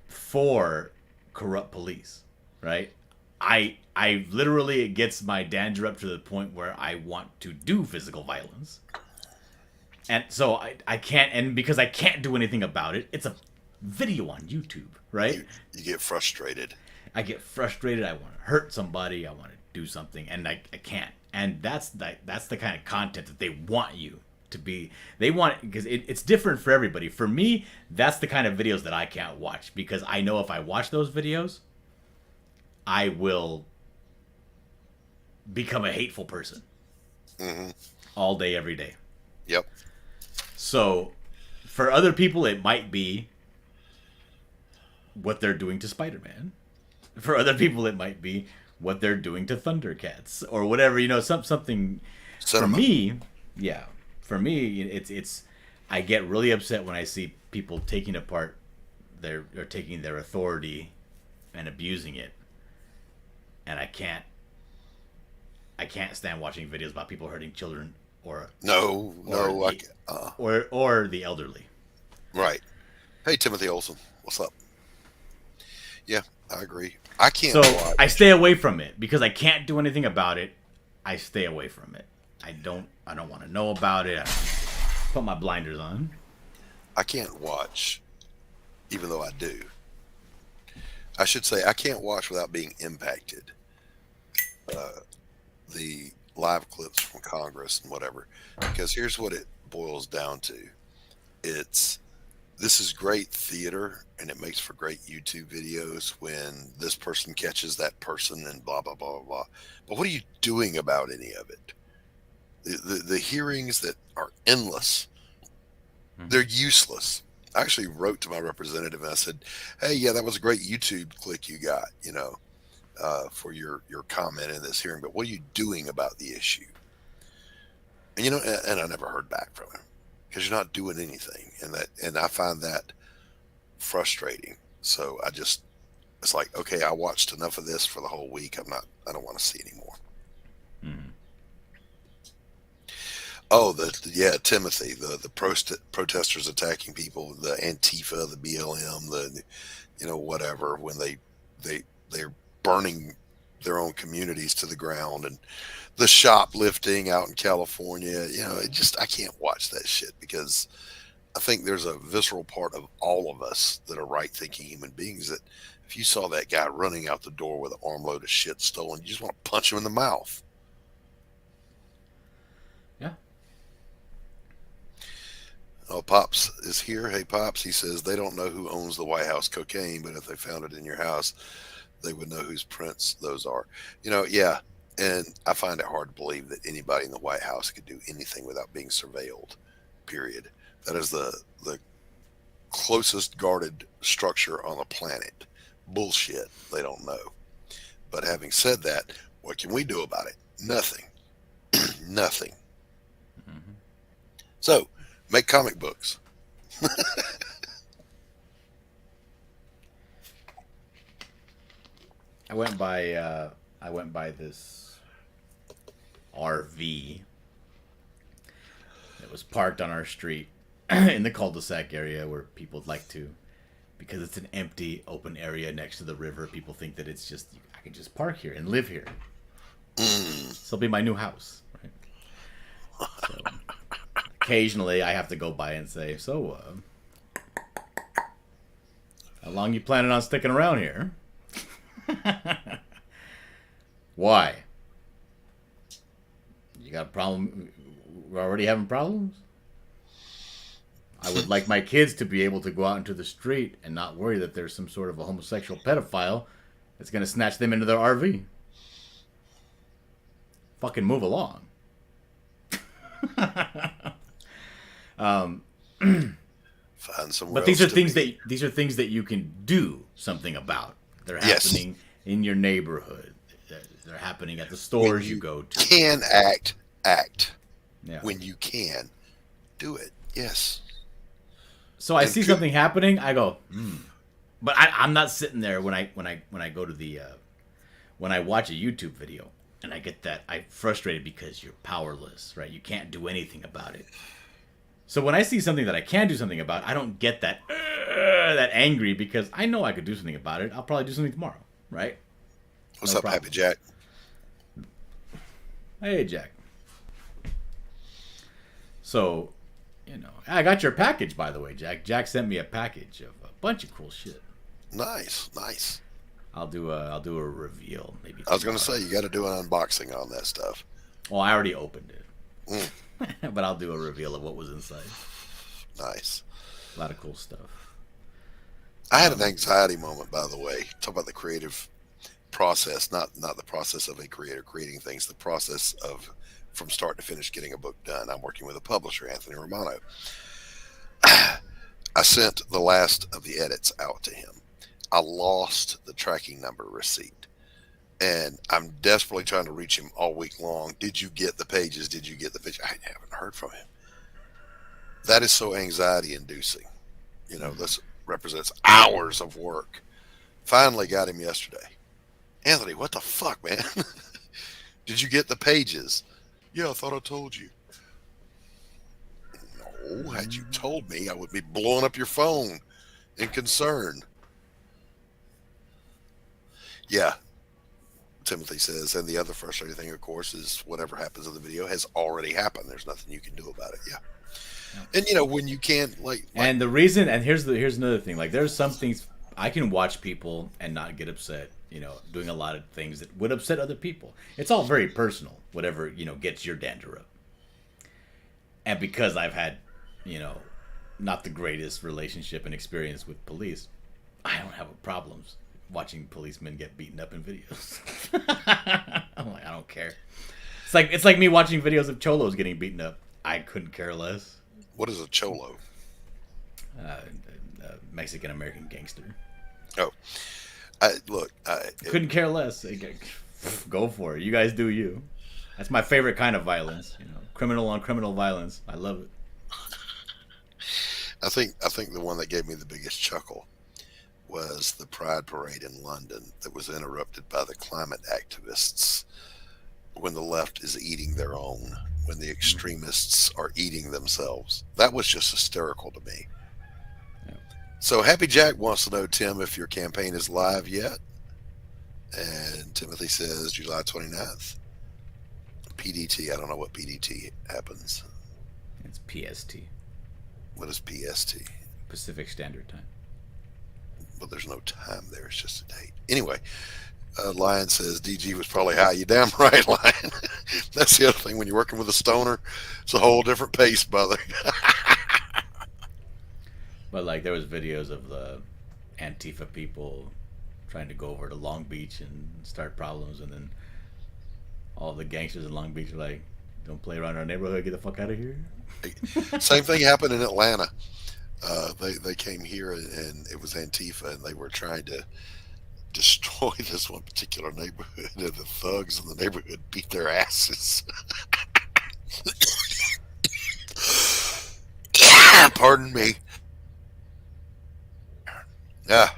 For corrupt police, right? I literally, it gets my dander up to the point where I want to do physical violence. And so I can't, and because I can't do anything about it, it's a video on YouTube, right? You get frustrated. I get frustrated, I want to hurt somebody, I want to do something, and I can't. And that's the kind of content that they want you to be. They want, because it's different for everybody. For me, that's the kind of videos that I can't watch, because I know if I watch those videos, I will become a hateful person. Hmm. All day, every day. Yep. So, for other people, it might be what they're doing to Spider-Man. For other people, it might be what they're doing to Thundercats or whatever. You know, something. Cinema. For me, yeah. For me, it's. I get really upset when I see people taking apart or taking their authority and abusing it, and I can't stand watching videos about people hurting children or No, or or the elderly. right. Hey, Timothy Olsen, what's up? Yeah, I agree. I can't So watch. I stay away from it because I can't do anything about it. I stay away from it. I don't want to know about it. I put my blinders on. I can't watch, even though I do. I should say I can't watch without being impacted. The live clips from Congress and whatever, because here's what it boils down to: it's this is great theater, and it makes for great YouTube videos when this person catches that person and blah blah blah blah blah. But what are you doing about any of it? The hearings that are endless, they're useless. I actually wrote to my representative and I said, "Hey, yeah, that was a great YouTube click you got, for your comment in this hearing. But what are you doing about the issue?" And and I never heard back from him because you're not doing anything, and I find that frustrating. So it's like, okay, I watched enough of this for the whole week. I don't want to see anymore. Mm-hmm. Oh, Timothy, the protesters attacking people, the Antifa, the BLM, whatever, when they're burning their own communities to the ground, and the shoplifting out in California. I can't watch that shit because I think there's a visceral part of all of us that are right-thinking human beings that if you saw that guy running out the door with an armload of shit stolen, you just want to punch him in the mouth. Yeah. Oh, Pops is here. Hey, Pops. He says they don't know who owns the White House cocaine, but if they found it in your house, they would know whose prints those are. Yeah. And I find it hard to believe that anybody in the White House could do anything without being surveilled, period. That is the closest guarded structure on the planet. Bullshit. They don't know. But having said that, what can we do about it? Nothing. Nothing. Mm-hmm. So, make comic books. I went by this RV that was parked on our street in the cul-de-sac area where people like to, because it's an empty open area next to the river, people think that it's just, I can just park here and live here. This will be my new house, right? So, occasionally I have to go by and say, so how long you planning on sticking around here? Why? You got a problem? We're already having problems? I would like my kids to be able to go out into the street and not worry that there's some sort of a homosexual pedophile that's going to snatch them into their RV. Fucking move along. Find somewhere. But these are things that you can do something about. They're happening in your neighborhood. They're happening at the stores you go to. Can act. Yeah. When you can, do it. Yes. So I see something happening, I go, But I'm not sitting there when I go to the when I watch a YouTube video and I get that I'm frustrated because you're powerless, right? You can't do anything about it. So when I see something that I can do something about, I don't get that angry because I know I could do something about it. I'll probably do something tomorrow, right? What's up, Happy Jack? Hey, Jack. So, I got your package, by the way, Jack. Jack sent me a package of a bunch of cool shit. Nice. I'll do a reveal maybe. I was going to say you got to do an unboxing on that stuff. Well, I already opened it, but I'll do a reveal of what was inside. Nice. A lot of cool stuff. I had an anxiety moment, by the way. Talk about the creative process, not the process of a creator creating things, the process of from start to finish getting a book done. I'm working with a publisher, Anthony Romano. I sent the last of the edits out to him. I lost the tracking number receipt, and I'm desperately trying to reach him all week long. Did you get the pages? Did you get the picture? I haven't heard from him. That is so anxiety inducing. This represents hours of work. Finally got him yesterday. Anthony, what the fuck, man? Did you get the pages? Yeah, I thought I told you. No, had you told me, I would be blowing up your phone in concern. Yeah, Timothy says, and the other frustrating thing, of course, is whatever happens in the video has already happened. There's nothing you can do about it. Yeah. And when you can't and the reason, and here's another thing, there's some things I can watch people and not get upset, doing a lot of things that would upset other people. It's all very personal, whatever, gets your dander up. And because I've had, not the greatest relationship and experience with police, I don't have problems watching policemen get beaten up in videos. I'm like, I don't care. It's like me watching videos of cholos getting beaten up. I couldn't care less. What is a cholo? Mexican American gangster. Oh, couldn't care less. Go for it. You guys do you. That's my favorite kind of violence. Criminal on criminal violence. I love it. I think the one that gave me the biggest chuckle was the Pride Parade in London that was interrupted by the climate activists when the left is eating their own, when the extremists are eating themselves. That was just hysterical to me. Yeah. So Happy Jack wants to know, Tim, if your campaign is live yet. And Timothy says July 29th. PDT, I don't know what PDT happens. It's PST. What is PST? Pacific Standard Time. Well, there's no time there. It's just a date. Anyway, Lion says DG was probably high. You damn right, Lion. That's the other thing. When you're working with a stoner, it's a whole different pace, brother. But there was videos of the Antifa people trying to go over to Long Beach and start problems, and then all the gangsters in Long Beach are like, "Don't play around our neighborhood. Get the fuck out of here." Same thing happened in Atlanta. They came here and it was Antifa, and they were trying to destroy this one particular neighborhood, and the thugs in the neighborhood beat their asses. Pardon me. Yeah.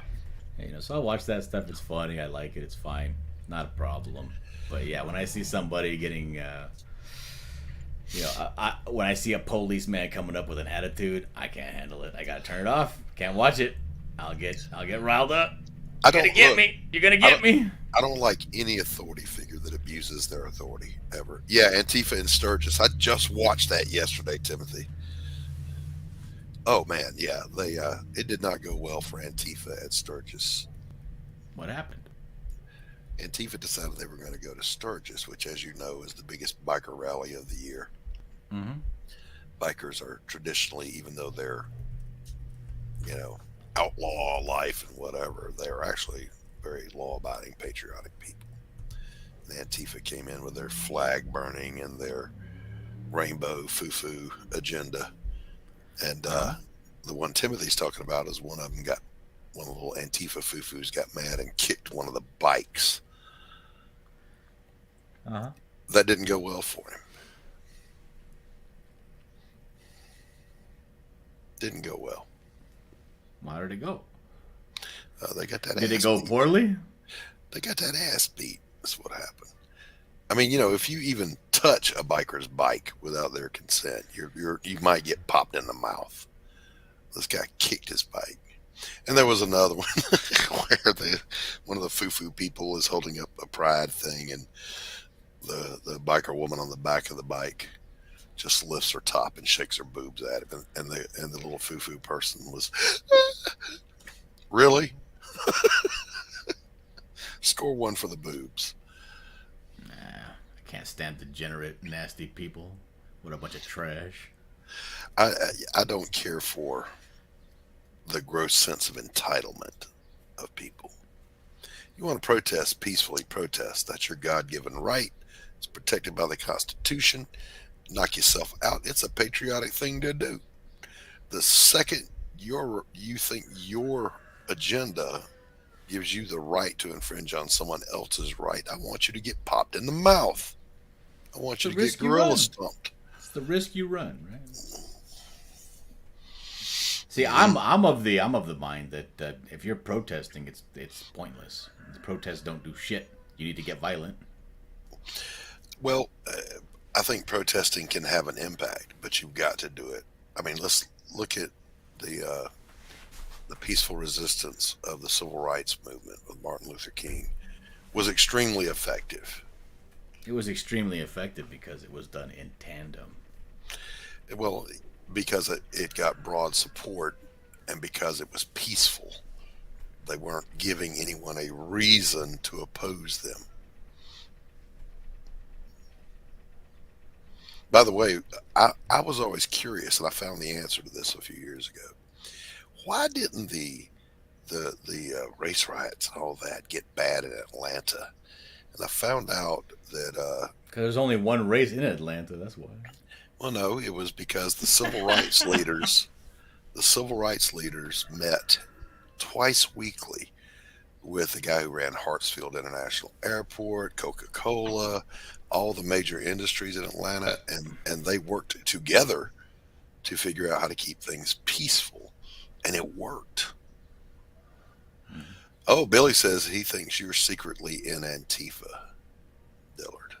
So I watch that stuff. It's funny. I like it. It's fine. Not a problem. But yeah, when I see somebody getting, when I see a policeman coming up with an attitude, I can't handle it. I gotta turn it off. Can't watch it. I'll get riled up. You're gonna get me. I don't like any authority figure that abuses their authority ever. Yeah, Antifa and Sturgis. I just watched that yesterday, Timothy. Oh man, yeah, it did not go well for Antifa at Sturgis. What happened? Antifa decided they were going to go to Sturgis, which, as you know, is the biggest biker rally of the year. Mm-hmm. bikers are traditionally, even though they're, you know, outlaw life and whatever, they're actually very law-abiding, patriotic people. And Antifa came in with their flag burning and their rainbow foo-foo agenda. And Uh-huh. the one Timothy's talking about is one of them got, one of the little Antifa foo-foos got mad and kicked one of the bikes. Uh-huh. That didn't go well for him. Didn't go well. How did it go? They got that. Did it ass go beat. poorly? They got that ass beat. That's what happened. I mean, you know, if you even touch a biker's bike without their consent, you might get popped in the mouth. This guy kicked his bike, and there was another one where one of the foo-foo people is holding up a pride thing, and the biker woman on the back of the bike just lifts her top and shakes her boobs at him, and the little foo-foo person was really score one for the boobs. Nah, I can't stand degenerate, nasty people. What a bunch of trash. I don't care for the gross sense of entitlement of people. You want to protest peacefully, protest. That's your God-given right. It's protected by the Constitution. Knock yourself out. It's a patriotic thing to do. The second you think your agenda gives you the right to infringe on someone else's right, I want you to get popped in the mouth. I want you to get gorilla stomped. It's the risk you run, right? See, I'm of the mind that if you're protesting, it's pointless. The protests don't do shit. You need to get violent. Well, I think protesting can have an impact, but you've got to do it. I mean, let's look at the peaceful resistance of the civil rights movement with Martin Luther King was extremely effective. It was extremely effective because it was done in tandem. Well, because it got broad support and because it was peaceful. They weren't giving anyone a reason to oppose them. By the way, I was always curious, and I found the answer to this a few years ago. Why didn't the race riots and all that get bad in Atlanta? And I found out that Because there's only one race in Atlanta. That's why. well, no, it was because the civil rights leaders met twice weekly with the guy who ran Hartsfield International Airport, Coca-Cola, all the major industries in Atlanta, and they worked together to figure out how to keep things peaceful, and it worked. Oh, Billy says he thinks you're secretly in Antifa, Dillard.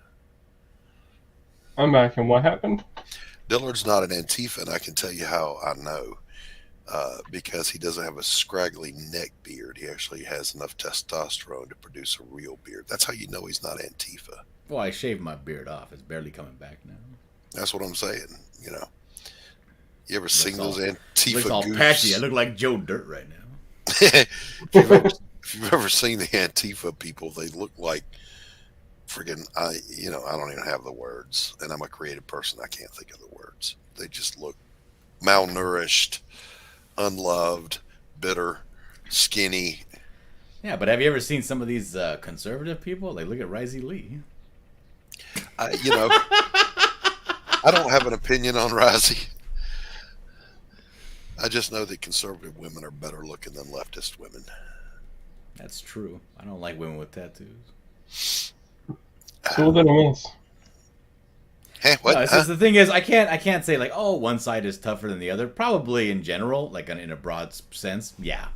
I'm back, and what happened? Dillard's not an Antifa, and I can tell you how I know. Because he doesn't have a scraggly neck beard. He actually has enough testosterone to produce a real beard. That's how you know he's not Antifa. Well, I shaved my beard off. It's barely coming back now. That's what I'm saying. You know, you ever seen those Antifa Looks all goofs? patchy. I look like Joe Dirt right now. if you've ever seen the Antifa people, they look like friggin' I don't even have the words, and I'm a creative person. I can't think of the words. They just look malnourished, unloved, bitter, skinny. Yeah, but have you ever seen some of these conservative people? Like, look at Risey Lee. I don't have an opinion on Risey. I just know that conservative women are better looking than leftist women. That's true. I don't like women with tattoos. Cool that I miss. Hey, what? No, it's just, the thing is, I can't say like, oh, one side is tougher than the other. Probably in general, like in a broad sense, yeah.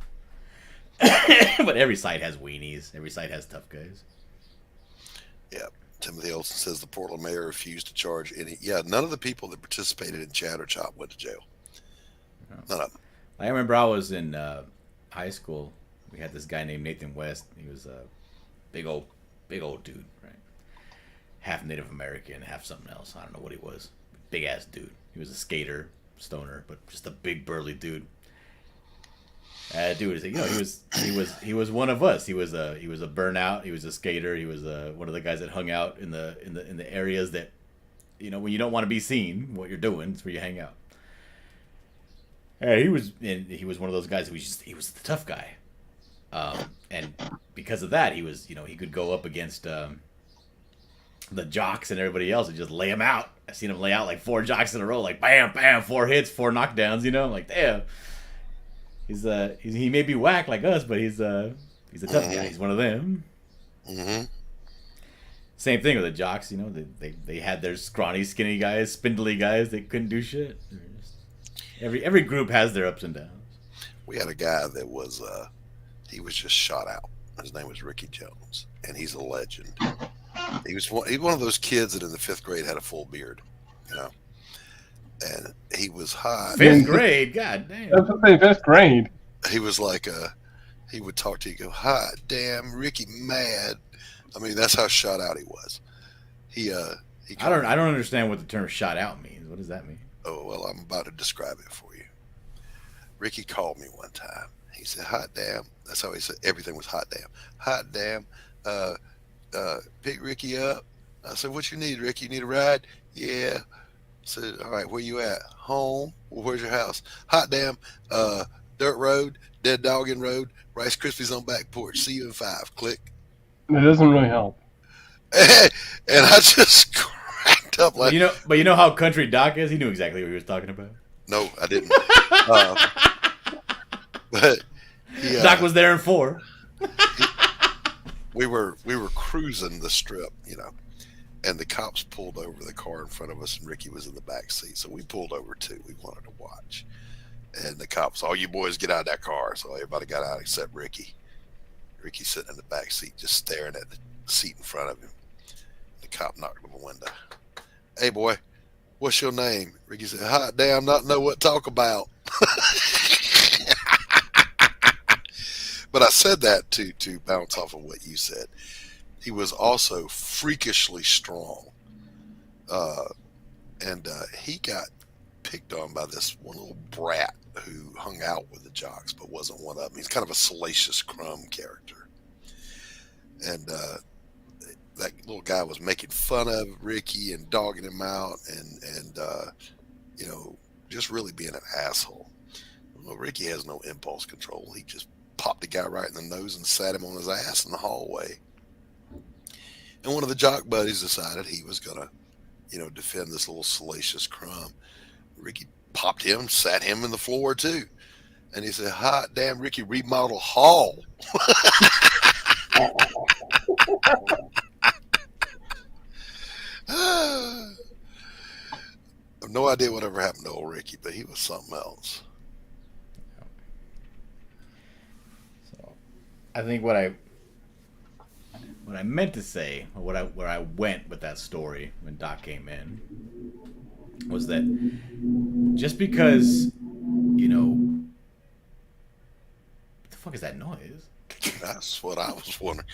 But every side has weenies. Every side has tough guys. Yeah. Timothy Olson says the Portland mayor refused to charge any. Yeah, none of the people that participated in Chatter Chop went to jail. None of them. I remember I was in high school. We had this guy named Nathan West. He was a big old dude, right? Half Native American, half something else. I don't know what he was. Big ass dude. He was a skater, stoner, but just a big burly dude. Dude, he was one of us. He was a burnout. He was a skater. He was one of the guys that hung out in the areas that when you don't want to be seen, what you're doing is where you hang out. And he was one of those guys who he was the tough guy. And because of that, he was, he could go up against the jocks and everybody else and just lay them out. I've seen him lay out like 4 jocks in a row, like bam, bam, 4 hits, 4 knockdowns. Like damn. He may be whack like us, but he's a tough guy. He's one of them. Mm-hmm. Same thing with the jocks. They had their scrawny, skinny guys, spindly guys. They couldn't do shit. Every group has their ups and downs. We had a guy that was he was just shot out. His name was Ricky Jones, and he's a legend. He was one of those kids that in the 5th grade had a full beard, and he was hot. 5th grade, god damn. That's what they 5th grade. He was like he would talk to you, go, hot damn, Ricky mad. I mean, that's how shot out he was. I don't understand what the term "shot out" means. What does that mean? Oh well, I'm about to describe it for you. Ricky called me one time. He said, "Hot damn." That's how he said everything was hot damn. Hot damn. Pick Ricky up. I said, "What you need, Ricky? You need a ride?" Yeah. I said, "All right, where you at? Home? Well, where's your house?" Hot damn. Dirt road, dead dogging road, Rice Krispies on back porch. See you in 5. Click. It doesn't really help. And I just cracked up like, but you know how country Doc is. He knew exactly what he was talking about. No, I didn't. But Doc was there in 4. We were cruising the strip, and the cops pulled over the car in front of us, and Ricky was in the back seat. So we pulled over too. We wanted to watch, and the cops, all you boys get out of that car. So everybody got out except Ricky. Ricky's sitting in the back seat, just staring at the seat in front of him. The cop knocked on the window. "Hey, boy, what's your name?" Ricky said, "Hot damn, not know what to talk about." But I said that to bounce off of what you said. He was also freakishly strong. And he got picked on by this one little brat who hung out with the jocks but wasn't one of them. He's kind of a Salacious Crumb character. And that little guy was making fun of Ricky and dogging him out and just really being an asshole. Well, Ricky has no impulse control. He just popped the guy right in the nose and sat him on his ass in the hallway. And one of the jock buddies decided he was going to, defend this little Salacious Crumb. Ricky popped him, sat him in the floor too. And he said, "Hot damn, Ricky remodel hall." I have no idea whatever happened to old Ricky, but he was something else. So, I think what I meant to say, or where I went with that story when Doc came in, was that just because, what the fuck is that noise? That's what I was wondering.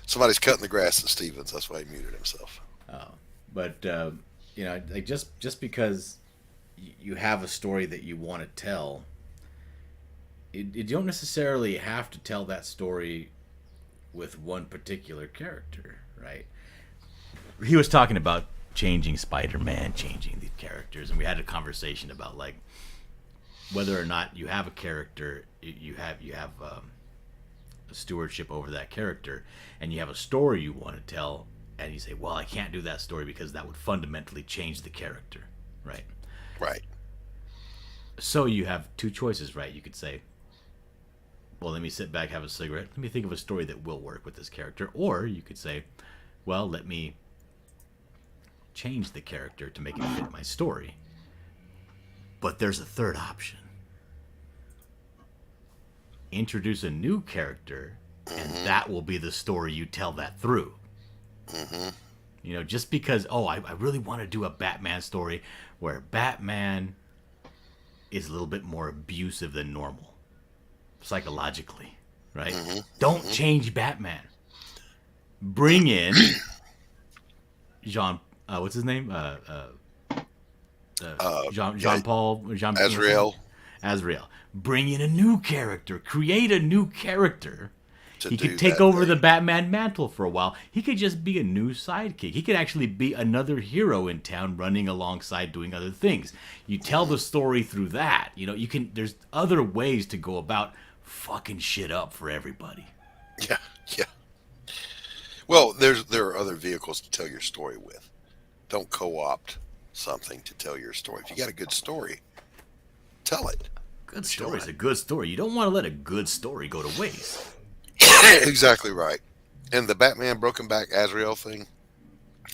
Somebody's cutting the grass at Stevens. That's why he muted himself. Oh, but like just because you have a story that you want to tell, you don't necessarily have to tell that story with one particular character, right? He was talking about changing Spider-Man, changing the characters, and we had a conversation about like whether or not you have a character, you have a stewardship over that character, and you have a story you want to tell, and you say, well, I can't do that story because that would fundamentally change the character, right? Right. So you have 2 choices, right? You could say, well, let me sit back, have a cigarette, let me think of a story that will work with this character. Or you could say, well, let me change the character to make it fit my story. But there's a third option. Introduce a new character, and that will be the story you tell that through. Mm-hmm. Just because, I really want to do a Batman story where Batman is a little bit more abusive than normal. Psychologically, right? Don't change Batman. Bring in Jean. What's his name? Jean Paul. Azrael. Azrael. Bring in a new character. Create a new character. He do could take that over thing. the Batman mantle for a while. He could just be a new sidekick. He could actually be another hero in town running alongside doing other things. You tell the story through that. You know, you can there's other ways to go about fucking shit up for everybody. Yeah, yeah. Well, there are other vehicles to tell your story with. Don't co-opt something to tell your story. If you got a good story, tell it. Good story is a good story. You don't want to let a good story go to waste. Exactly right. And the Batman Broken Back Azrael thing,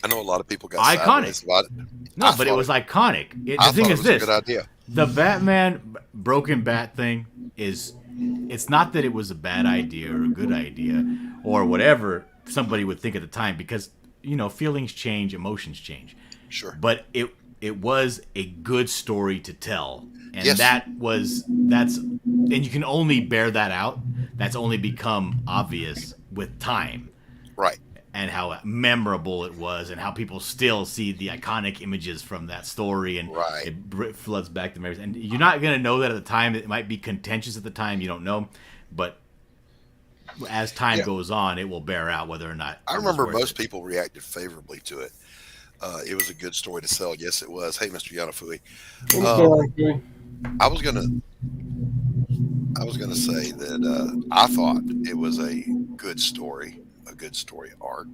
I know a lot of people got Iconic. sideways about it. No, but it was iconic. The I thing thought it is was this. a good idea. The Batman Broken Bat thing is, it's not that it was a bad idea or a good idea or whatever somebody would think at the time, because, you know, feelings change, emotions change. Sure. But it was a good story to tell. And Yes. and you can only bear that out. That's only become obvious with time. Right. And how memorable it was, and how people still see the iconic images from that story, and Right. it floods back to memories. And you're not gonna know that at the time. It might be contentious at the time. You don't know, but as time goes on, it will bear out whether or not. I remember most people reacted favorably to it. It was a good story to sell. Yes, it was. Hey, Mr. Yanafui. I was gonna say that I thought it was a good story arc.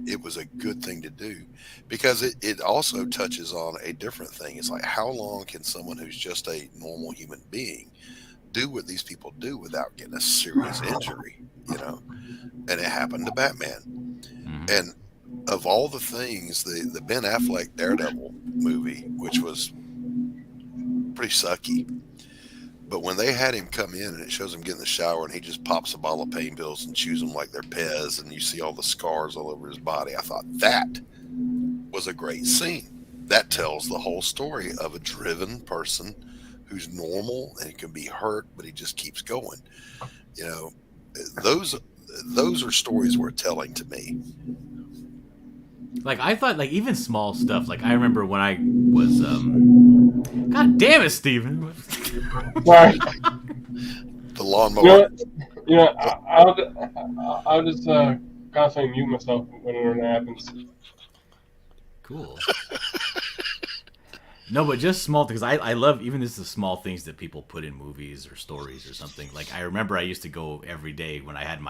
It was a good thing to do because it also touches on a different thing. It's like, how long can someone who's just a normal human being do what these people do without getting a serious injury? You know, and it happened to Batman. And of all the things, the Ben Affleck Daredevil movie, which was pretty sucky. But when they had him come in and it shows him get in the shower and he just pops a bottle of pain pills and chews them like they're Pez, and you see all the scars all over his body, I thought that was a great scene. That tells the whole story of a driven person who's normal and can be hurt, but he just keeps going. You know, those are stories worth telling to me. Like, I thought, like, even small stuff. Like, I remember when I was, God damn it, Steven. Sorry. The lawnmower. I'll just constantly mute myself whenever that happens. Cool. No, but just small things. I love, even this is small things that people put in movies or stories or something. Like, I remember I used to go every day when I had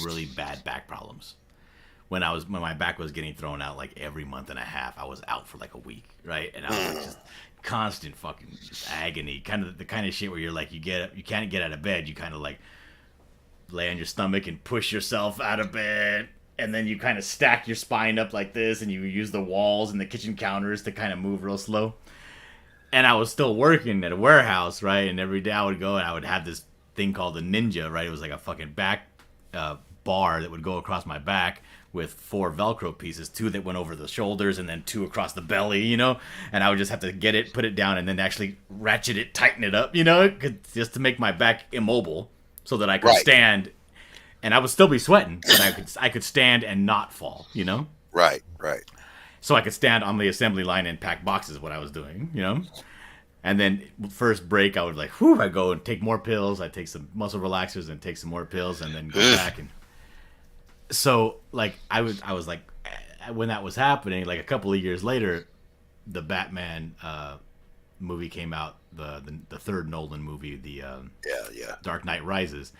really bad back problems. When my back was getting thrown out like every month and a half, I was out for like a week, right? And I was like just constant fucking just agony, kind of the kind of shit where you're like, you can't get out of bed, you kind of like lay on your stomach and push yourself out of bed, and then you kind of stack your spine up like this, and you use the walls and the kitchen counters to kind of move real slow. And I was still working at a warehouse, right? And every day I would go and I would have this thing called the Ninja, right? It was like a fucking back bar that would go across my back with 4 Velcro pieces, 2 that went over the shoulders and then 2 across the belly, you know? And I would just have to get it, put it down, and then actually ratchet it, tighten it up, you know? Just to make my back immobile so that I could stand. And I would still be sweating, but I could stand and not fall, you know? Right. So I could stand on the assembly line and pack boxes, what I was doing, you know? And then first break, I would like, I go and take more pills. I take some muscle relaxers and take some more pills and then go back. And so, like, I was like, when that was happening, like a couple of years later, the Batman movie came out, the third Nolan movie, the Dark Knight Rises,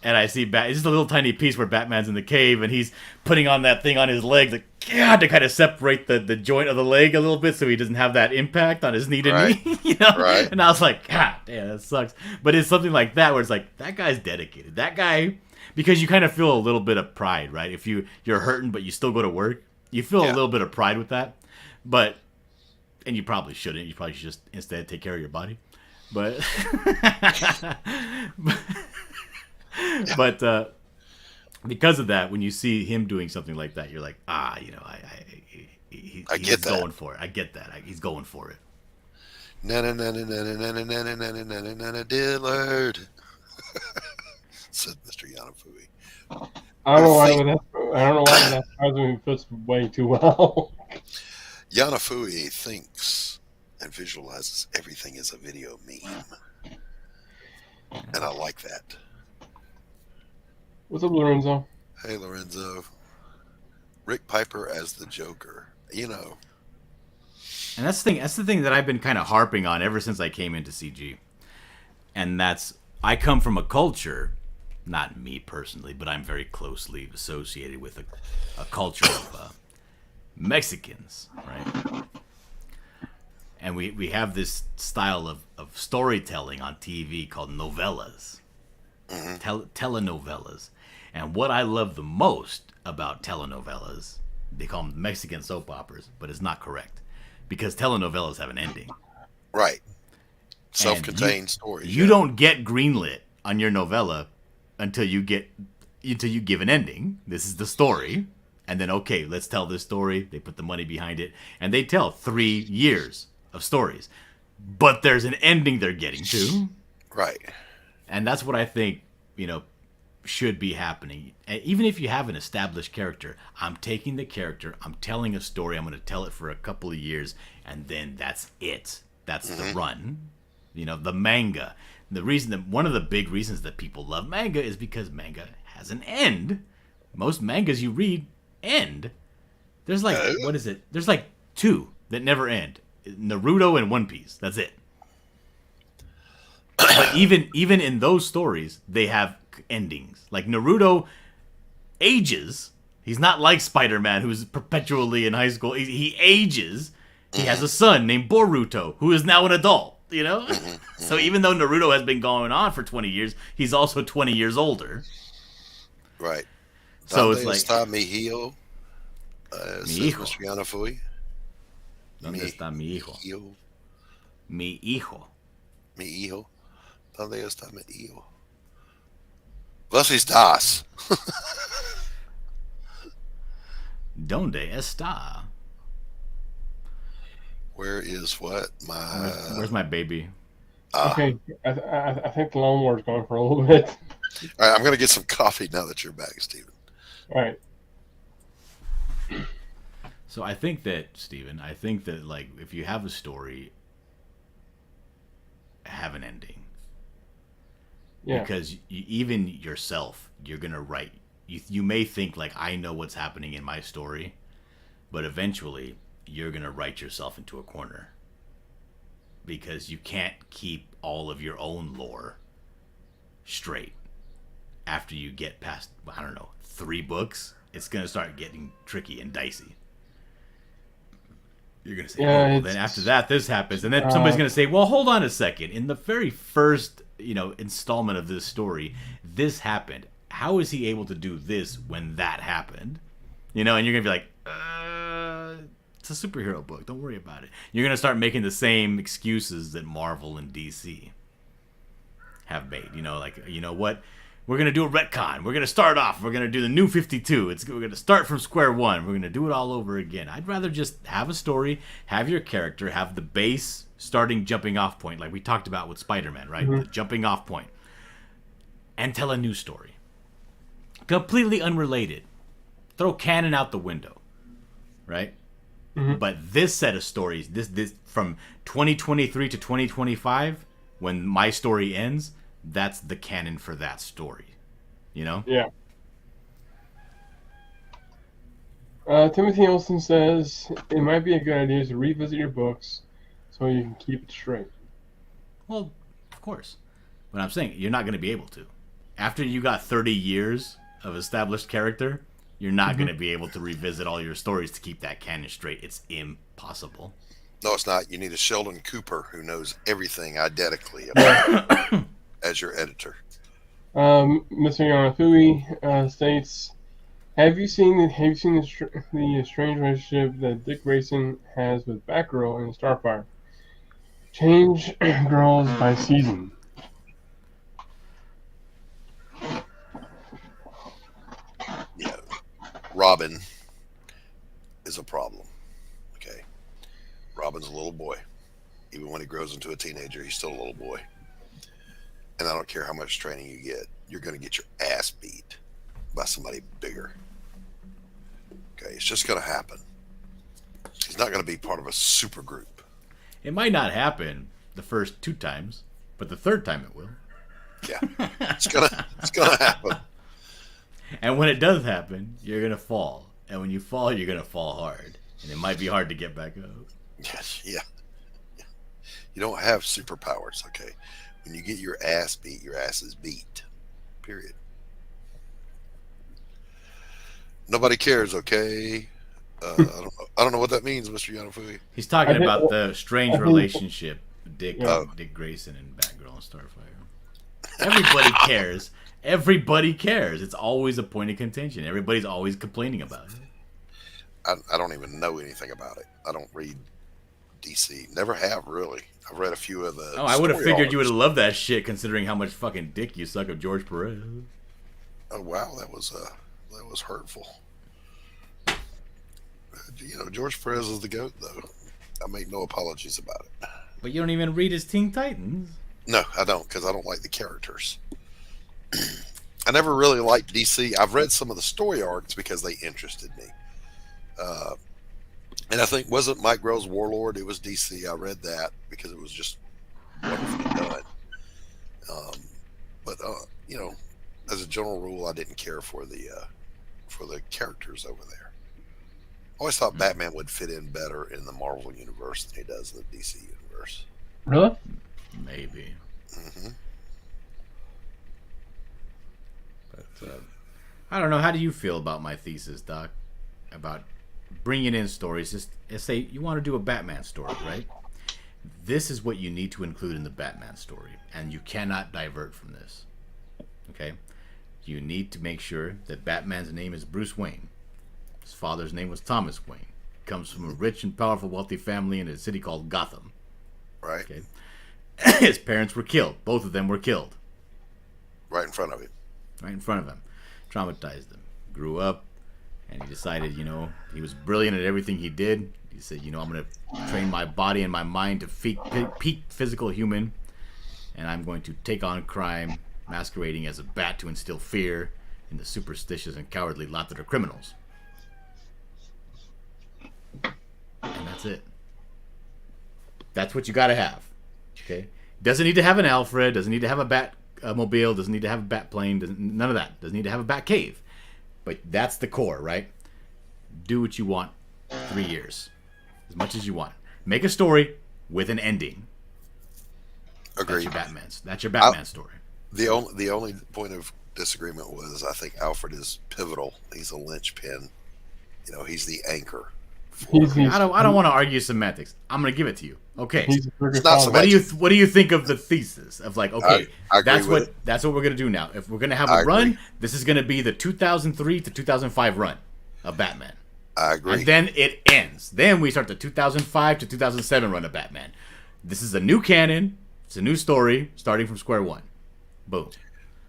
and I see it's just a little tiny piece where Batman's in the cave and he's putting on that thing on his legs, like, God, to kind of separate the joint of the leg a little bit so he doesn't have that impact on his knee to knee, you know? Right. And I was like, God damn, that sucks. But it's something like that where it's like, that guy's dedicated. That guy, because you kind of feel a little bit of pride, right? If you're hurting but you still go to work, you feel a little bit of pride with that. But, and you probably shouldn't. You probably should just instead take care of your body. But, but because of that, when you see him doing something like that, you're like, you know, he's going for it. I get that. He's going for it. Dillard, said Mr. Yanafui. I don't know why that surprised me. It fits way too well. Yanafui thinks and visualizes everything as a video meme. And I like that. What's up, Lorenzo? Hey, Lorenzo. Rick Piper as the Joker. And that's the thing. That's the thing that I've been kind of harping on ever since I came into CG. And that's I come from a culture, not me personally, but I'm very closely associated with a culture of Mexicans, right? And we have this style of storytelling on TV called novellas, telenovelas. And what I love the most about telenovelas, they call them Mexican soap operas, but it's not correct because telenovelas have an ending. Right. Self-contained And stories. You don't get greenlit on your novella until you give an ending. This is the story. And then, okay, let's tell this story. They put the money behind it. And they tell 3 years of stories. But there's an ending they're getting to. Right. And that's what I think, should be happening. And even if you have an established character, I'm taking the character, I'm telling a story, I'm going to tell it for a couple of years, and then that's it. That's the run. The manga. One of the big reasons that people love manga is because manga has an end. Most mangas you read end. There's what is it? There's 2 that never end. Naruto and One Piece. That's it. But even in those stories, they have endings. Like Naruto ages. He's not like Spider-Man, who's perpetually in high school. He ages. He has a son named Boruto, who is now an adult. So even though Naruto has been going on for 20 years, he's also 20 years older. Right. So Donde it's like está mi hijo? Mi hijo. Mr. Yanafui. ¿Dónde está mi hijo? Mi hijo. Mi hijo. ¿Dónde está mi hijo? Was ist das? ¿Dónde está? Where is what? Where's my baby? Okay, I think the lawnmower's going for a little bit. All right, I'm going to get some coffee now that you're back, Stephen. All right. So I think that, Steven, if you have a story, have an ending. Yeah. Because even yourself, you're going to write. You may think, I know what's happening in my story, but eventually you're going to write yourself into a corner. Because you can't keep all of your own lore straight. After you get past, 3 books, it's going to start getting tricky and dicey. You're going to say, then after that, this happens. And then somebody's going to say, well, hold on a second. In the very first, installment of this story, this happened. How is he able to do this when that happened? And you're going to be like, it's a superhero book. Don't worry about it. You're going to start making the same excuses that Marvel and DC have made. You know what? We're going to do a retcon. We're going to start off. We're going to do the new 52. We're going to start from square one. We're going to do it all over again. I'd rather just have a story, have your character, have the base starting jumping off point, like we talked about with Spider-Man, right? The jumping off point. And tell a new story. Completely unrelated. Throw canon out the window. Right? But this set of stories, this from 2023 to 2025, when my story ends, that's the canon for that story. Yeah. Timothy Olsen says it might be a good idea to revisit your books so you can keep it straight. Well, of course. But I'm saying you're not going to be able to. After you got 30 years of established character, you're not going to be able to revisit all your stories to keep that canon straight. It's impossible. No, it's not. You need a Sheldon Cooper who knows everything identically about as your editor. Mr. Yanafui states, have you seen the strange relationship that Dick Grayson has with Batgirl in Starfire? Change girls by season. Yeah, Robin is a problem. Okay, Robin's a little boy. Even when he grows into a teenager, he's still a little boy. And I don't care how much training you get, you're going to get your ass beat by somebody bigger. Okay, it's just going to happen. He's not going to be part of a super group. It might not happen the first 2 times, but the 3rd time it will. Yeah, it's gonna happen. And when it does happen, you're gonna fall. And when you fall, you're gonna fall hard. And it might be hard to get back up. Yes, yeah. You don't have superpowers, okay? When you get your ass beat, your ass is beat. Period. Nobody cares, okay? I don't know what that means, Mr. Yanafui. He's talking I think- about the strange I think- relationship Dick Oh. Dick Grayson and Batgirl and Starfire. Everybody cares. Everybody cares. It's always a point of contention. Everybody's always complaining about it. I don't even know anything about it. I don't read DC. Never have, really. I've read a few of the. Oh, I would have story figured you would arcs. have loved that shit, considering how much fucking dick you suck of George Perez. Oh wow, that was hurtful. You know, George Perez is the GOAT, though. I make no apologies about it. But you don't even read his Teen Titans. No, I don't, because I don't like the characters. I never really liked DC. I've read some of the story arcs because they interested me. And I think, wasn't Mike Grell's Warlord? It was DC. I read that because it was just wonderfully done. But you know, as a general rule, I didn't care for the characters over there. I always thought Batman would fit in better in the Marvel universe than he does in the DC universe. Really? Maybe. Hmm. But I don't know. How do you feel about my thesis, Doc? About bringing in stories. Just say you want to do a Batman story, right? This is what you need to include in the Batman story, and you cannot divert from this. Okay? You need to make sure that Batman's name is Bruce Wayne. His father's name was Thomas Wayne. Comes from a rich and powerful, wealthy family in a city called Gotham. Right? Okay? His parents were killed. Both of them were killed. Right in front of him. Right in front of him. Traumatized him. Grew up, and he decided, you know, he was brilliant at everything he did. He said, you know, I'm going to train my body and my mind to peak physical human, and I'm going to take on crime, masquerading as a bat to instill fear in the superstitious and cowardly lot that are criminals. And that's it. That's what you got to have. Okay? Doesn't need to have an Alfred, doesn't need to have a bat mobile, doesn't need to have a bat plane, none of that. Doesn't need to have a bat cave. But that's the core, right? Do what you want. 3 years. As much as you want. Make a story with an ending. Agreed. That's your Batman story. The only point of disagreement was I think Alfred is pivotal. He's a linchpin. You know, he's the anchor. I don't want to argue semantics. I'm gonna give it to you. Okay. He's a It's not so What do you think of the thesis of like, okay, I agree that's with what it. that's what we're gonna do now. If we're gonna have I a run, agree. this is gonna be the 2003 to 2005 run of Batman. I agree. And then it ends. Then we start the 2005 to 2007 run of Batman. This is a new canon. It's a new story starting from square one. Boom.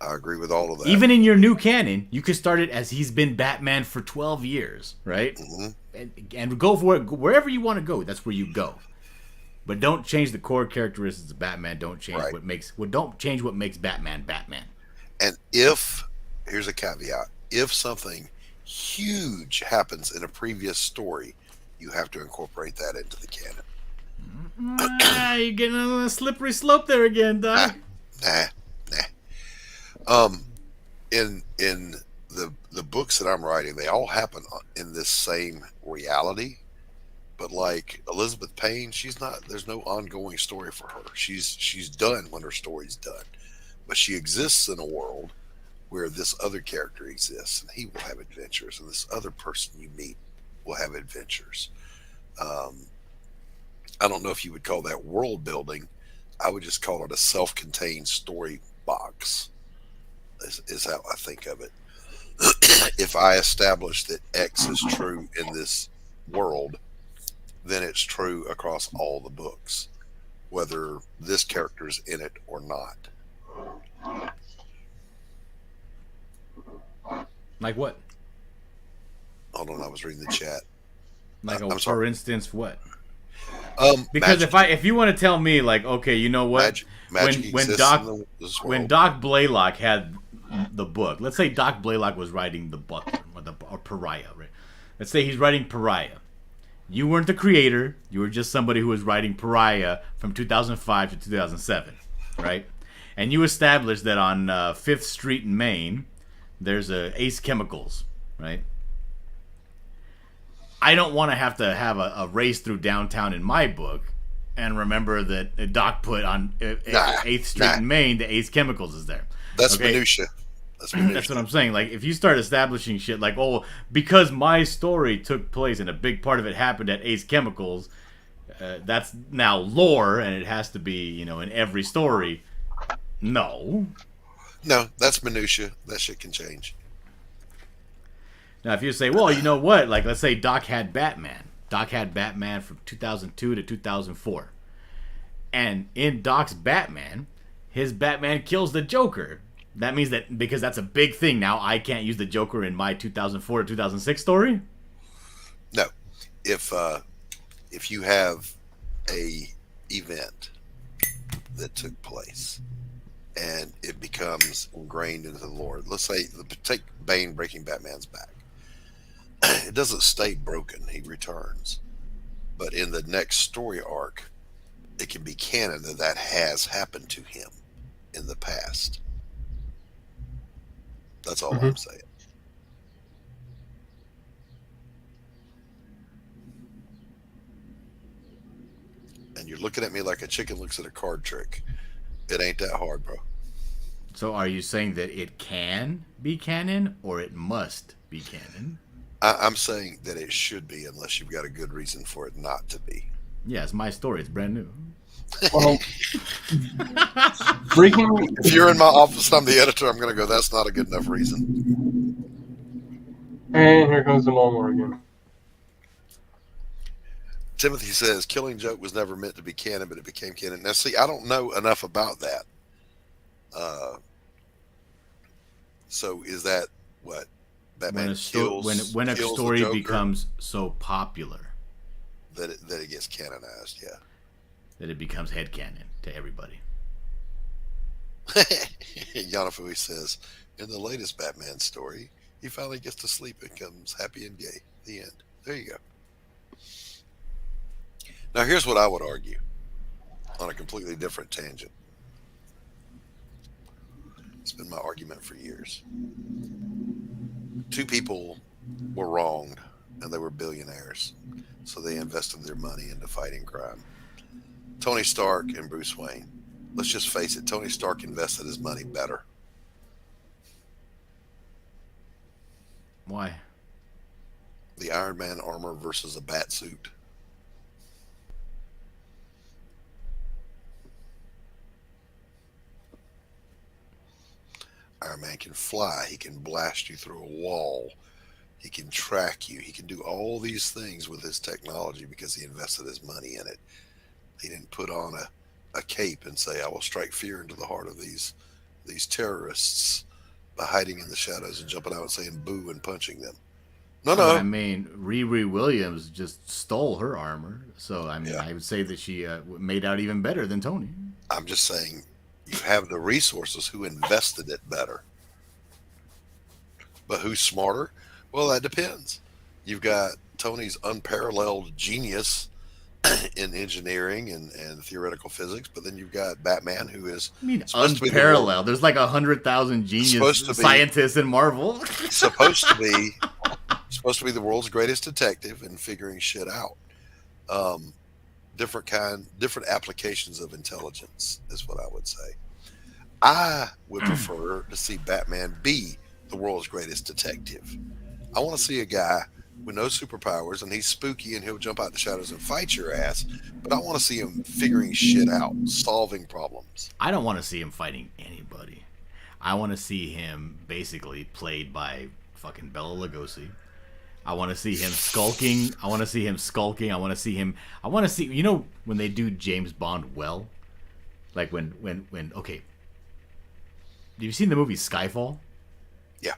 I agree with all of that. Even in your new canon, you could start it as he's been Batman for 12 years, right? Mhm. And go for it wherever you want to go. That's where you go. But don't change the core characteristics of Batman. Don't change Right. don't change what makes Batman Batman. And here's a caveat, if something huge happens in a previous story, you have to incorporate that into the canon. You're getting on a slippery slope there again, Doc. Nah. In the books that I'm writing, they all happen in this same reality. But like Elizabeth Payne, there's no ongoing story for her. She's done when her story's done. But she exists in a world where this other character exists, and he will have adventures, and this other person you meet will have adventures. I don't know if you would call that world building. I would just call it a self-contained story box, is how I think of it. If I establish that X is true in this world, then it's true across all the books, whether this character's in it or not. Like what? Hold on, I was reading the chat. Like I'm for sorry. instance, what? Magic, Because if you want to tell me like, okay, you know what? magic when exists Doc in this world. when Doc Blaylock had the book, let's say Doc Blaylock was writing the Buckler or Pariah, right? Let's say he's writing Pariah. You weren't the creator. You were just somebody who was writing Pariah from 2005 to 2007, right? And you established that on 5th Street in Maine, there's a Ace Chemicals, right? I don't want to have a race through downtown in my book and remember that Doc put on 8th Street in Maine, the Ace Chemicals is there. That's minutia. That's what I'm saying. Like, if you start establishing shit like, oh, because my story took place and a big part of it happened at Ace Chemicals, that's now lore and it has to be, in every story. No, that's minutia. That shit can change. Now, if you say, well, you know what? Like, let's say Doc had Batman. Doc had Batman from 2002 to 2004. And in Doc's Batman, his Batman kills the Joker. That means that because that's a big thing now, I can't use the Joker in my 2004 to 2006 story? No. If you have a event that took place and it becomes ingrained into the lore, let's say, take Bane breaking Batman's back. It doesn't stay broken. He returns. But in the next story arc, it can be canon that has happened to him in the past. That's all I'm saying. And you're looking at me like a chicken looks at a card trick. It ain't that hard, bro. So are you saying that it can be canon or it must be canon? I'm saying that it should be, unless you've got a good reason for it not to be. Yeah, it's my story. It's brand new. Well, if you're in my office, I'm the editor. I'm going to go, that's not a good enough reason. And here comes the lawnmower again. Timothy says, Killing Joke was never meant to be canon, but it became canon. Now, see, I don't know enough about that. So is that what? Batman when a story becomes so popular that it gets canonized, yeah. That it becomes headcanon to everybody. Yanafui says, in the latest Batman story, he finally gets to sleep and becomes happy and gay. The end. There you go. Now here's what I would argue on a completely different tangent. It's been my argument for years. Two people were wronged and they were billionaires, so they invested their money into fighting crime. Tony Stark and Bruce Wayne. Let's just face it, Tony Stark invested his money better. Why? The Iron Man armor versus a bat suit. Iron Man can fly. He can blast you through a wall. He can track you. He can do all these things with his technology because he invested his money in it. He didn't put on a cape and say, I will strike fear into the heart of these terrorists by hiding in the shadows and jumping out and saying boo and punching them. No. I mean, Riri Williams just stole her armor. So, I mean, yeah. I would say that she made out even better than Tony. I'm just saying, you have the resources who invested it better. But who's smarter? Well, that depends. You've got Tony's unparalleled genius in engineering and theoretical physics, but then you've got Batman, who is unparalleled. There's like 100,000 genius scientists in Marvel. supposed to be the world's greatest detective and figuring shit out. Different applications of intelligence is what I would say. I would prefer to see Batman be the world's greatest detective. I want to see a guy with no superpowers and he's spooky and he'll jump out the shadows and fight your ass, but I want to see him figuring shit out, solving problems. I don't want to see him fighting anybody. I want to see him basically played by fucking Bela Lugosi. I want to see him skulking. I want to see, you know, when they do James Bond well? Like when okay. Have you seen the movie Skyfall? Yeah.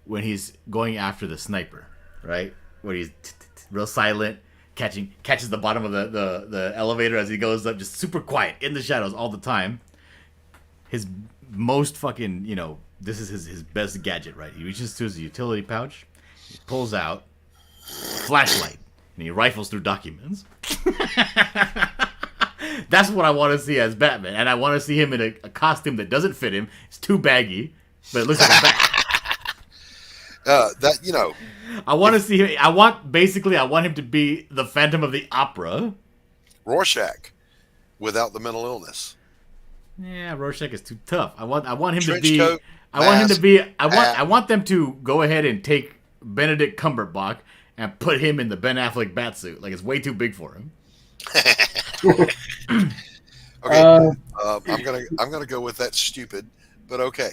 When he's going after the sniper, right? Where he's real silent, catches the bottom of the elevator as he goes up, just super quiet, in the shadows all the time. His most fucking, you know, this is his best gadget, right? He reaches to his utility pouch, he pulls out flashlight, and he rifles through documents. That's what I want to see as Batman, and I want to see him in a costume that doesn't fit him. It's too baggy, but it looks like a bat. That you know, I want to see. I want him to be the Phantom of the Opera. Rorschach without the mental illness. Yeah, Rorschach is too tough. I want him Trench to be. coat, I want him to mask, be. hat. I want them to go ahead and take Benedict Cumberbatch and put him in the Ben Affleck batsuit. Like it's way too big for him. Okay, I'm gonna go with that stupid, but okay.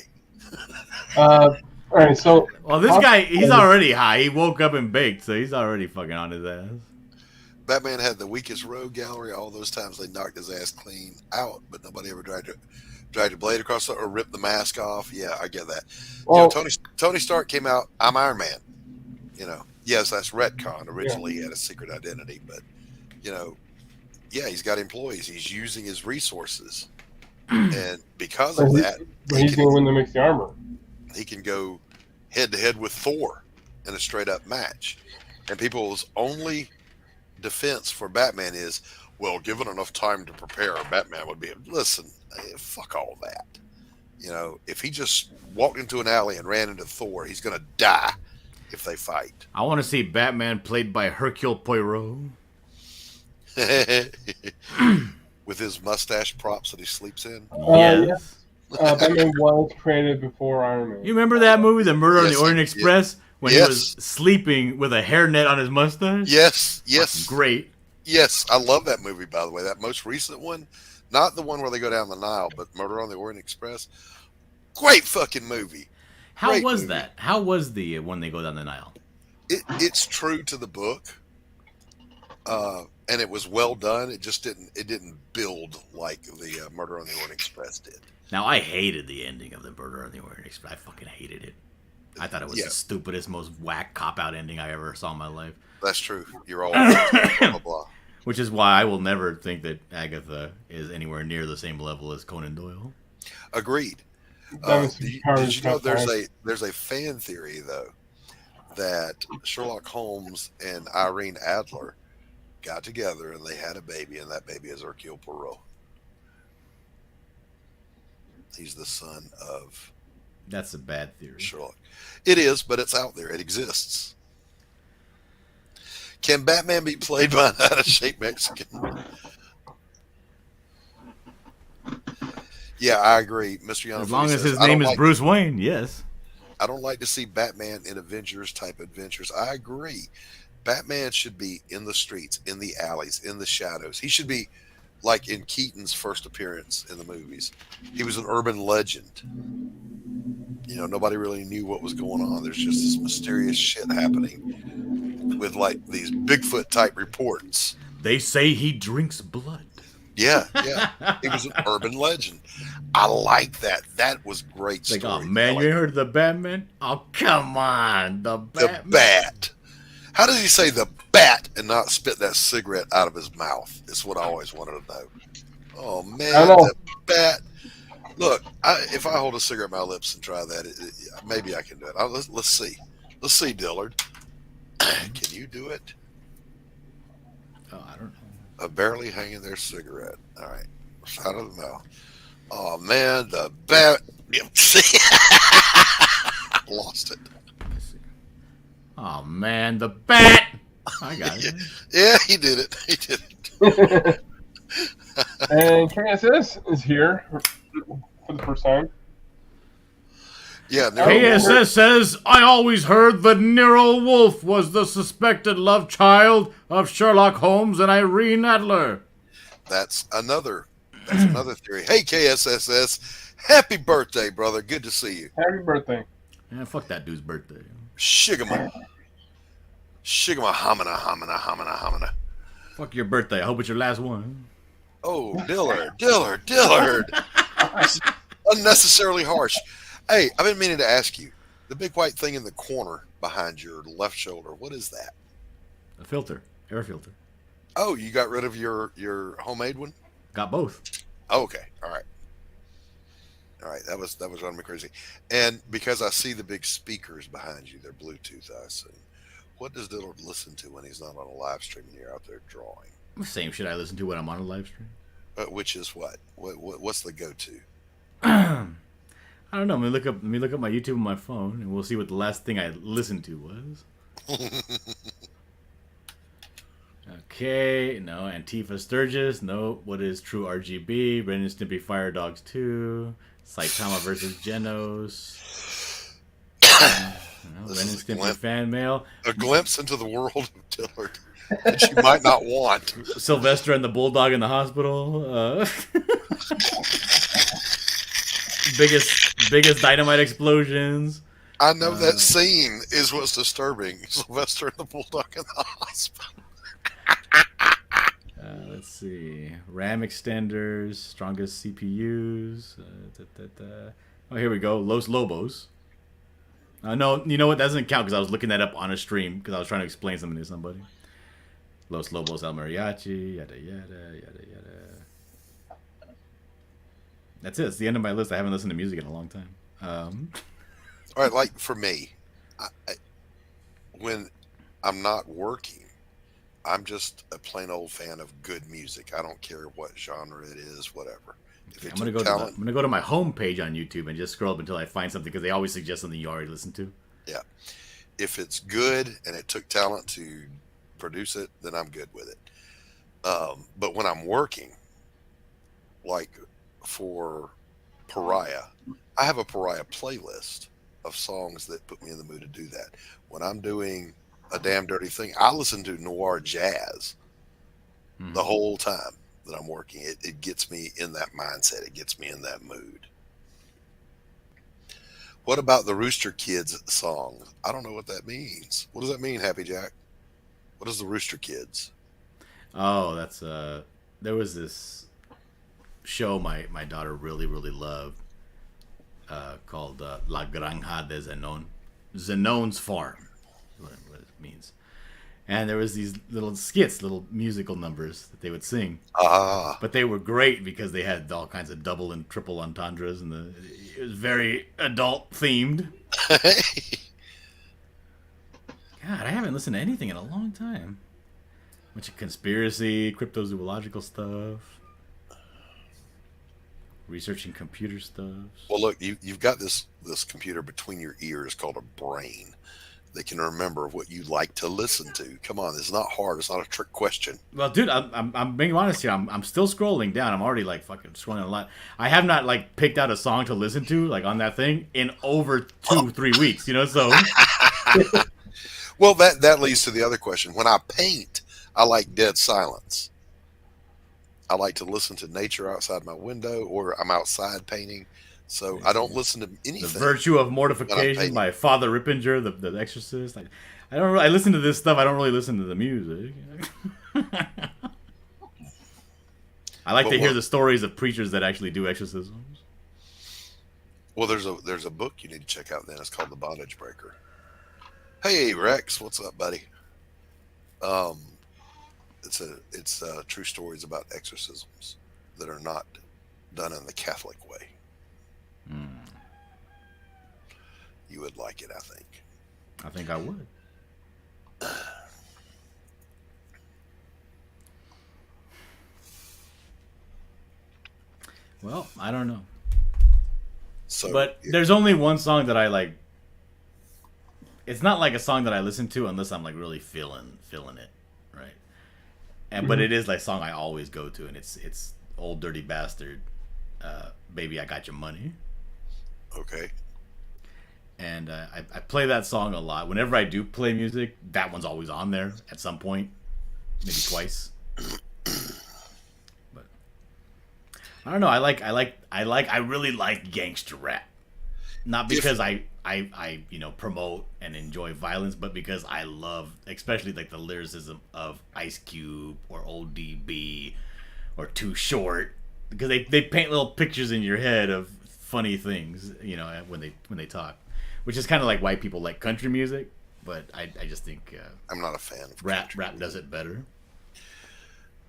All right, so Well, this guy, he's already high. He woke up and baked, so he's already fucking on his ass. Batman had the weakest rogue gallery. All those times they knocked his ass clean out, but nobody ever dragged a blade across it or ripped the mask off. Yeah, I get that. Well- Tony Stark came out. I'm Iron Man. Yes, that's retcon. Originally, he had a secret identity, but yeah, he's got employees. He's using his resources, and because of that, but he's going to win the mixed armor. he can go head to head with Thor in a straight up match. And people's only defense for Batman is, well, given enough time to prepare, Batman would be. Listen, fuck all that. If he just walked into an alley and ran into Thor, he's going to die if they fight. I want to see Batman played by Hercule Poirot. With his mustache props that he sleeps in. Yes. Batman was created before Iron Man. You remember that movie, The Murder on Yes, the Orient yeah. Express, when he was sleeping with a hairnet on his mustache? Yes. Great. Yes, I love that movie, by the way. That most recent one. Not the one where they go down the Nile, but Murder on the Orient Express. Great fucking movie. How Great was movie. that? How was the when they go down the Nile? It's true to the book. And it was well done. It just didn't build like the Murder on the Orient Express did. Now, I hated the ending of The Murder on the Orient Express. I fucking hated it. I thought it was the stupidest, most whack cop-out ending I ever saw in my life. That's true. You're all blah, blah, blah. Which is why I will never think that Agatha is anywhere near the same level as Conan Doyle. Agreed. Batman's Did powers you know got there's a fan theory though that Sherlock Holmes and Irene Adler got together and they had a baby, and that baby is Hercule Poirot. He's the son of That's a bad theory. Sherlock. It is, but it's out there. It exists. Can Batman be played by an out-of-shape Mexican? Yeah, I agree. Mr. Young. As long as his name is Bruce Wayne, yes. I don't like to see Batman in Avengers type adventures. I agree. Batman should be in the streets, in the alleys, in the shadows. He should be like in Keaton's first appearance in the movies. He was an urban legend. Nobody really knew what was going on. There's just this mysterious shit happening with like these Bigfoot type reports. They say he drinks blood. Yeah. He was an urban legend. I like that. That was great Like, story. oh man, you ain't heard of the Batman? Oh, come on, the Batman. The bat. How does he say the bat and not spit that cigarette out of his mouth? It's what I always wanted to know. Oh man, the bat. Look, if I hold a cigarette at my lips and try that, maybe I can do it. Let's see. Let's see, Dillard. Can you do it? Oh, I don't know. Barely hanging their cigarette. All right. Out of the mouth. Oh, man, the bat. See? Lost it. Oh man, the bat. I got it. Yeah, he did it. He did it. And KSS is here for the first time. Yeah, KSS says, I always heard that Nero Wolfe was the suspected love child of Sherlock Holmes and Irene Adler. That's another theory. Hey, KSSS, happy birthday, brother. Good to see you. Happy birthday. Yeah, fuck that dude's birthday. Shigama. Shigama hamana hamana hamana hamana. Fuck your birthday. I hope it's your last one. Oh, Dillard. Unnecessarily harsh. Hey, I've been meaning to ask you. The big white thing in the corner behind your left shoulder, what is that? A filter. Air filter. Oh, you got rid of your homemade one? Got both. Oh, okay. All right. That was driving me crazy. And because I see the big speakers behind you, they're Bluetooth, I assume. What does Dillard listen to when he's not on a live stream and you're out there drawing? The same shit I listen to when I'm on a live stream. Which is what? What's the go-to? I don't know. Let me look up my YouTube on my phone, and we'll see what the last thing I listened to was. Okay, no. Antifa Sturgis, no. What is True RGB? Ren and Stimpy Fire Dogs 2. Saitama versus Genos. Ren and Stimpy fan mail. A glimpse into the world of Dillard that you might not want. Sylvester and the Bulldog in the hospital. Biggest dynamite explosions. I know that scene is what's disturbing. Sylvester and the Bulldog in the hospital. Let's see. RAM extenders, strongest CPUs. Oh, here we go. Los Lobos. No, you know what? That doesn't count because I was looking that up on a stream because I was trying to explain something to somebody. Los Lobos El Mariachi, yada, yada, yada, yada. That's it. It's the end of my list. I haven't listened to music in a long time. All right, like for me, when I'm not working, I'm just a plain old fan of good music. I don't care what genre it is, whatever. Okay, I'm gonna go to my homepage on YouTube and just scroll up until I find something because they always suggest something you already listened to. Yeah, if it's good and it took talent to produce it, then I'm good with it. But when I'm working, like for Pariah, I have a Pariah playlist of songs that put me in the mood to do that. When I'm doing a damn dirty thing, I listen to noir jazz the whole time that I'm working. It gets me in that mindset. It gets me in that mood. What about the Rooster Kids song? I don't know what that means. What does that mean, Happy Jack? What is the Rooster Kids? Oh, that's there was this show my daughter really loved called La Granja de Zenon. Zenon's Farm, what it means. And there was these little skits, little musical numbers that they would sing. But they were great because they had all kinds of double and triple entendres, and it was very adult themed. God, I haven't listened to anything in a long time. Bunch of conspiracy, cryptozoological stuff, researching computer stuff. Well, look, you've got this computer between your ears called a brain that can remember what you like to listen to. Come on, it's not hard. It's not a trick question. Well, dude, I'm being honest here. I'm still scrolling down. I'm already like fucking scrolling a lot. I have not like picked out a song to listen to like on that thing in over 2-3 weeks. You know, so. Well, that leads to the other question. When I paint, I like dead silence. I like to listen to nature outside my window, or I'm outside painting, so I don't listen to anything. The Virtue of Mortification by Father Rippinger, the Exorcist. I listen to this stuff. I don't really listen to the music. I like to hear the stories of preachers that actually do exorcisms. Well, there's a book you need to check out. Then it's called The Bondage Breaker. Hey Rex, what's up, buddy? It's true stories about exorcisms that are not done in the Catholic way. You would like it, I think. I think I would. Well, I don't know. So, but there's only one song that I like. It's not like a song that I listen to unless I'm like really feeling it, right? But it is like a song I always go to, and it's Old Dirty Bastard, Baby I Got Your Money. Okay. And I play that song a lot. Whenever I do play music, that one's always on there at some point, maybe twice. But I don't know. I really like gangster rap, not because I promote and enjoy violence, but because I love, especially like the lyricism of Ice Cube or Old DB or Too Short, because they paint little pictures in your head of funny things, when they talk, which is kind of like why people like country music, but I just think I'm not a fan of rap does it better.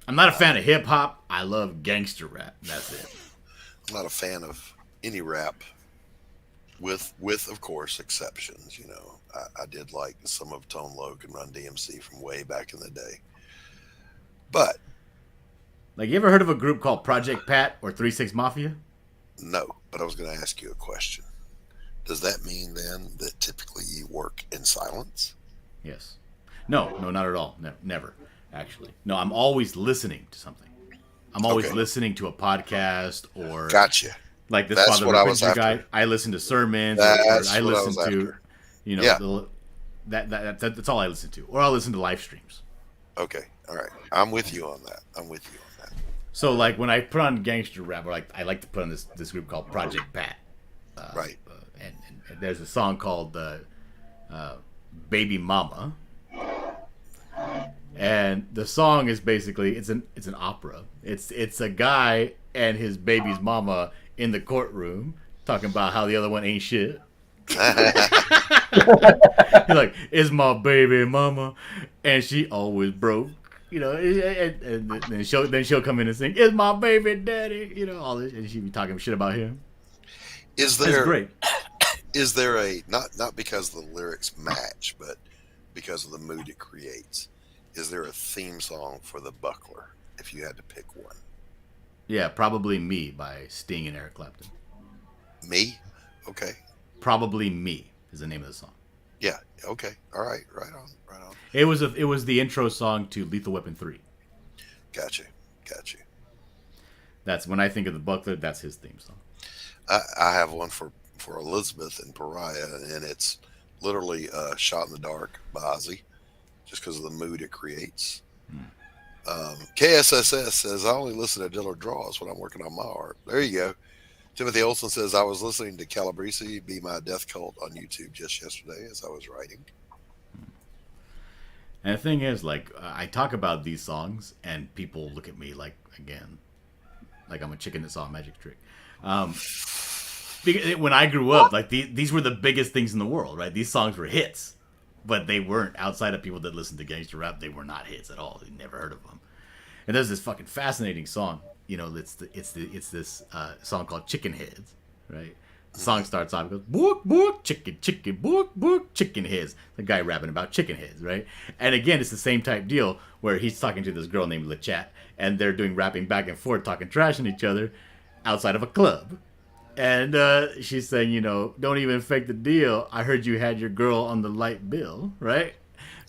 I'm not a fan of hip hop. I love gangster rap. That's it. I'm not a fan of any rap. With of course exceptions, I did like some of Tone Loc and Run DMC from way back in the day. But like, you ever heard of a group called Project Pat or 3 6 Mafia? No, but I was going to ask you a question. Does that mean then that typically you work in silence? Yes. No, no, not at all. Never, actually. No, I'm always listening to something. I'm always Okay. listening to a podcast or Gotcha. like this That's Father what I was Preacher after. guy. I listen to sermons, That's or I what I listen was to, after. you know, Yeah. that's all I listen to, or I'll listen to live streams. Okay. All right. I'm with you on that. I'm with you on that. So like when I put on gangster rap, or like I like to put on this group called Project Pat, Right. and there's a song called Baby Mama, and the song is basically it's an opera. It's a guy and his baby's mama in the courtroom talking about how the other one ain't shit. He's like, "Is my baby mama, and she always broke." You know, and then she'll come in and sing, "Is my baby daddy?" You know, all this, and she be talking shit about him. Is It's there great. is there a not because the lyrics match, but because of the mood it creates? Is there a theme song for the Buckler if you had to pick one? Yeah, probably Me by Sting and Eric Clapton. Me? Okay. Probably Me is the name of the song. Yeah. Okay. All right. Right on. Right on. It was the intro song to Lethal Weapon 3. Gotcha. Gotcha. That's when I think of the Buckler. That's his theme song. I have one for Elizabeth and Pariah, and it's literally "Shot in the Dark" by Ozzy, just because of the mood it creates. KSSS says, "I only listen to Diller Draws when I'm working on my art." There you go. Timothy Olson says, "I was listening to Calabrese Be My Death Cult on YouTube just yesterday as I was writing." And the thing is, like, I talk about these songs, and people look at me like, again, like I'm a chicken that saw a magic trick. Because when I grew up, like these were the biggest things in the world, right? These songs were hits, but they weren't outside of people that listened to gangster rap. They were not hits at all. They never heard of them. And there's this fucking fascinating song. You know, it's this song called Chicken Heads, right? The song starts off, it goes, "Book, book, chicken, chicken, book, book, chicken heads." The guy rapping about chicken heads, right? And again, it's the same type deal where he's talking to this girl named LeChat, and they're doing rapping back and forth, talking trash on each other outside of a club. And she's saying, you know, "Don't even fake the deal. I heard you had your girl on the light bill," right?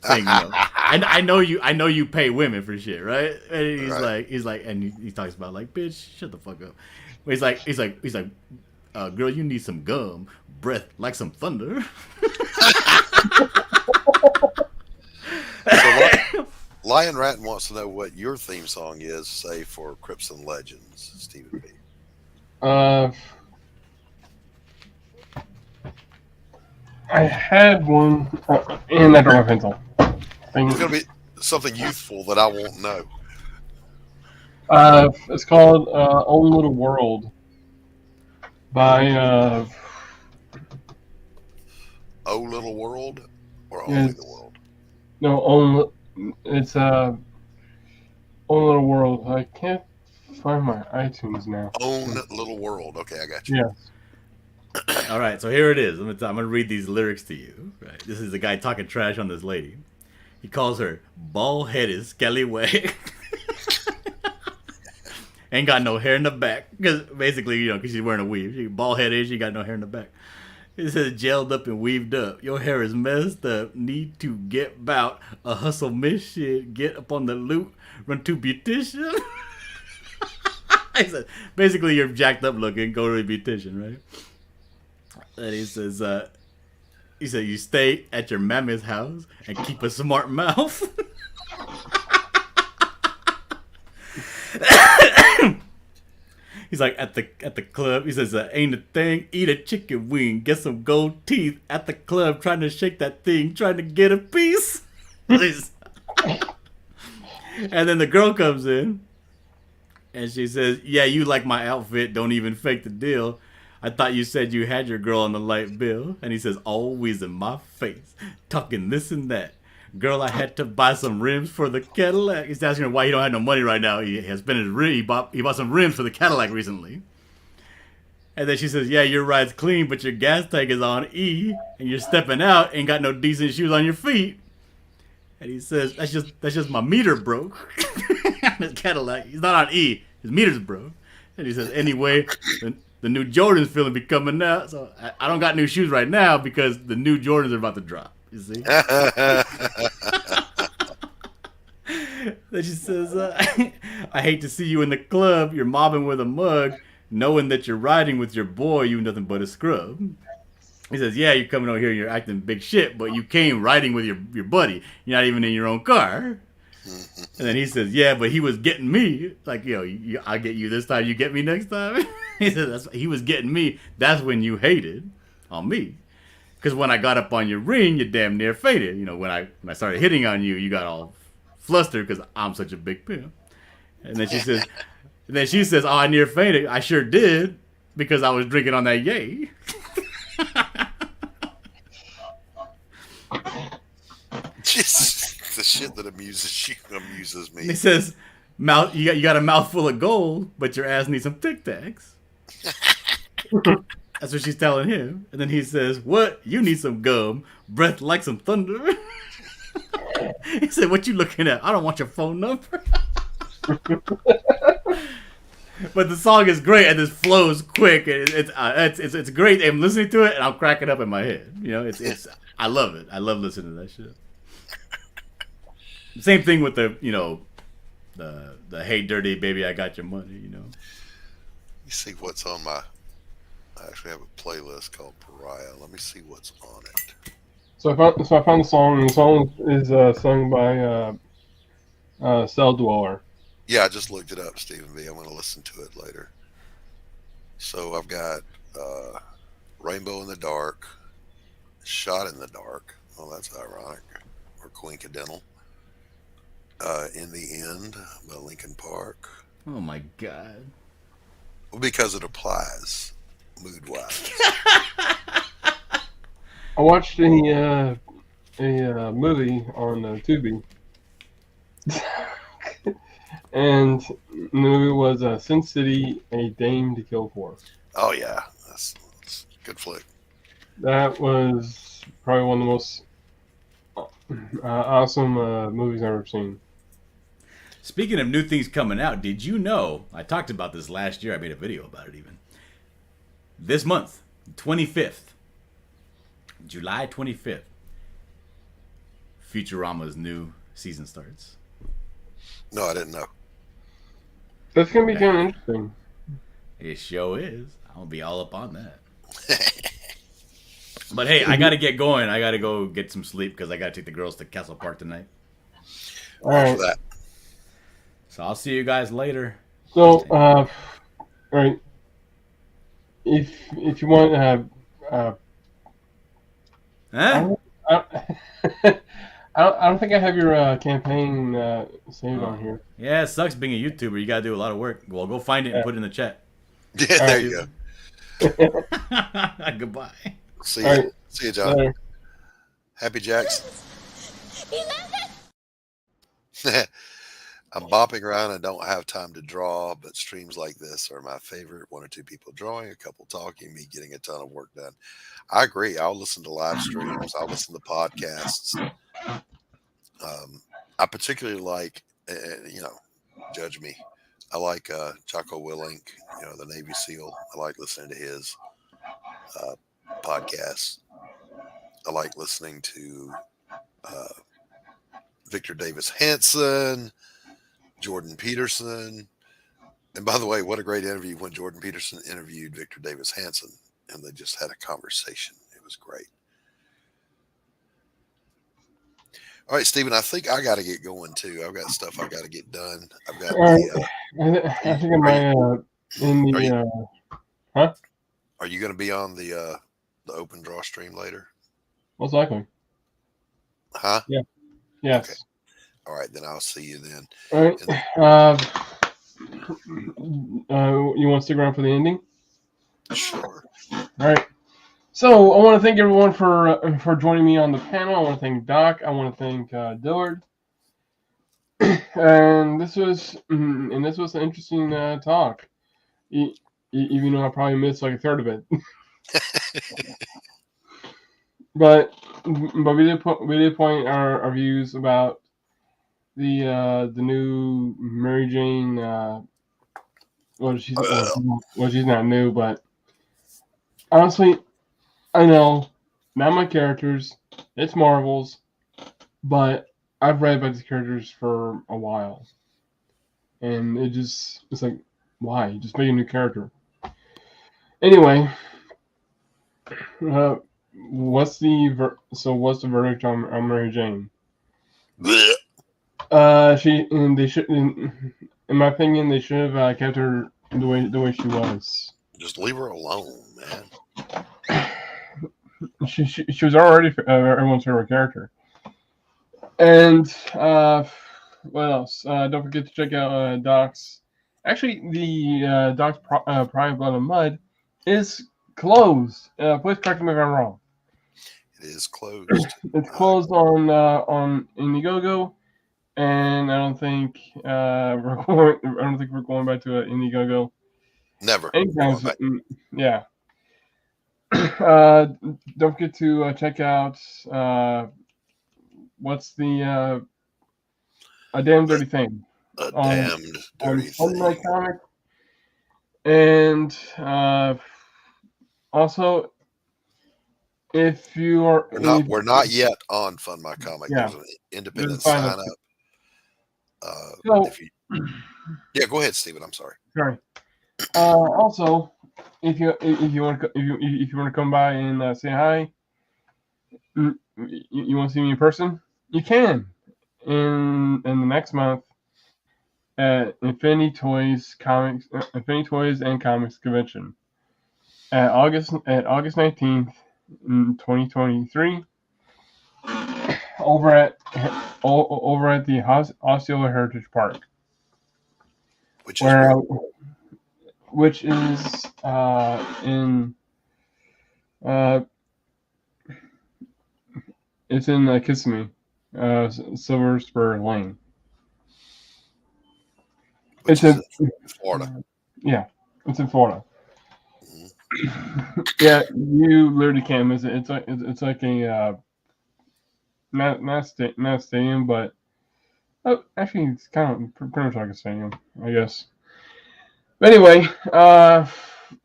Saying, you know, I know you pay women for shit, right? And he's like, and he talks about like, "Bitch, shut the fuck up." But he's like, "Girl, you need some gum, breath like some thunder." So Lion Ratton wants to know what your theme song is, say for Crips and Legends, Stephen B. I had one, and I don't have pencil. It's going to be something youthful that I won't know. It's called "Own Little World" by Oh Little World or Only the World? no Own. It's "Own Little World." I can't find my iTunes now. Own Little World. Okay, I got you. Yeah. All right, so here it is. I'm gonna read these lyrics to you. Right, this is the guy talking trash on this lady. He calls her bald-headed scallywag. Ain't got no hair in the back, because basically, you know, because she's wearing a weave. She bald-headed, she got no hair in the back. It says gelled up and weaved up. Your hair is messed up. Need to get bout a hustle miss shit. Get up on the loot. Run to beautician. He said, basically, you're jacked up looking. Go to a beautician, right? And he says, you stay at your mammy's house and keep a smart mouth. He's like, at the club, he says, "Ain't a thing, eat a chicken wing, get some gold teeth at the club, trying to shake that thing, trying to get a piece." And then the girl comes in, and she says, "Yeah, you like my outfit, don't even fake the deal. I thought you said you had your girl on the light bill." And he says, "Always in my face, talking this and that. Girl, I had to buy some rims for the Cadillac." He's asking her why he don't have no money right now. He has spent his rim. He bought some rims for the Cadillac recently. And then she says, "Yeah, your ride's clean, but your gas tank is on E, and you're stepping out, ain't got no decent shoes on your feet." And he says, that's just my meter broke." His Cadillac, he's not on E. His meter's broke. And he says, "Anyway, the new Jordans feeling be coming out. So I don't got new shoes right now because the new Jordans are about to drop. You see? Then she says, I hate to see you in the club. You're mobbing with a mug, knowing that you're riding with your boy. You nothing but a scrub. He says, yeah, you're coming over here and you're acting big shit, but you came riding with your buddy. You're not even in your own car. And then he says, yeah, but he was getting me. Like, I'll get you this time, you get me next time. He says, he was getting me. That's when you hated on me. Because when I got up on your ring, you damn near faded. When I started hitting on you, you got all flustered because I'm such a big pimp. And then she says, oh, I near fainted. I sure did because I was drinking on that yay. Just the shit that amuses me. And he says, you got a mouthful of gold, but your ass needs some Tic Tacs. That's what she's telling him. And then he says, what? You need some gum. Breath like some thunder. He said, what you looking at? I don't want your phone number. But the song is great and it flows quick. And it's great. I'm listening to it and I'm cracking up in my head. I love it. I love listening to that shit. Same thing with the Hey Dirty Baby, I Got Your Money. You see what's on I actually have a playlist called Pariah. Let me see what's on it. So I found the song. And the song is sung by Cell Dweller. Yeah, I just looked it up, Stephen B. I'm going to listen to it later. So I've got Rainbow in the Dark, Shot in the Dark. Well, that's ironic. Or coincidental. In the End by Linkin Park. Oh my God. Well, because it applies mood-wise. I watched a movie on Tubi. And the movie was Sin City, A Dame to Kill For. Oh, yeah. That's a good flick. That was probably one of the most awesome movies I've ever seen. Speaking of new things coming out, did you know, I talked about this last year, I made a video about it even. This month, 25th, July 25th, Futurama's new season starts. No, I didn't know. That's going to be kind of interesting. It sure is. I'll be all up on that. But hey, I got to get going. I got to go get some sleep because I got to take the girls to Castle Park tonight. All right. That. So I'll see you guys later. So, all right. If you want, huh? I don't think I have your campaign saved on here. Yeah, it sucks being a YouTuber. You gotta do a lot of work. Well, go find it and put it in the chat. Yeah, there you go. Goodbye. See you. Right. See you, John. Later. Happy Jackson. I'm bopping around and don't have time to draw, but streams like this are my favorite. One or two people drawing, a couple talking, me getting a ton of work done. I agree. I'll listen to live streams. I'll listen to podcasts. I particularly like, judge me. I like Jocko Willink, the Navy SEAL. I like listening to his podcasts. I like listening to Victor Davis Hanson, Jordan Peterson. And by the way, what a great interview when Jordan Peterson interviewed Victor Davis Hanson and they just had a conversation. It was great. All right, Stephen, I think I got to get going too. I've got stuff I've got to get done. I've got I think I might in the huh? Are you going to be on the open draw stream later? Most likely. Huh? Yeah. Yes. Okay. All right, then I'll see you then. All right. You want to stick around for the ending? Sure. All right. So I want to thank everyone for joining me on the panel. I want to thank Doc. I want to thank Dillard. And this was an interesting talk, even though I probably missed like a third of it. but we did point our views about the new Mary Jane. She's not new, but honestly, I know, not my characters. It's Marvel's, but I've read about these characters for a while, and it's like, why? Just make a new character. Anyway, uh, what's the verdict on Mary Jane? Blech. They should, in my opinion, they should have kept her the way she was. Just leave her alone, man. She was already everyone's favorite character. And what else? Don't forget to check out Doc's. Actually, the Doc's Prime Blood and Mud is closed. Please correct me if I'm wrong. It is closed. It's closed on Indiegogo, and I don't think we're going back to Indiegogo. Never. Anytime, Going back. yeah. Don't forget to check out what's the A Damn Dirty Thing A on damned dirty on my thing. comic, and also if you are We're not yet on Fund My Comic. yeah, There's an independent there's a sign sign up. up. So If you, yeah, go ahead, Stephen. I'm sorry. sorry. Also, if you want to come by and say hi, you want to see me in person, you can in the next month at Infinity Toys and Comics Convention at August 19th, 2023, over at the Osceola Heritage Park, Which is which is in it's in Kissimmee, Silver Spur Lane. which It's is in in Florida. Yeah, it's in Florida. Mhm. Yeah, you literally can't miss it. It's like a not a stadium, but actually it's kind of pretty much like a stadium, I guess. But anyway,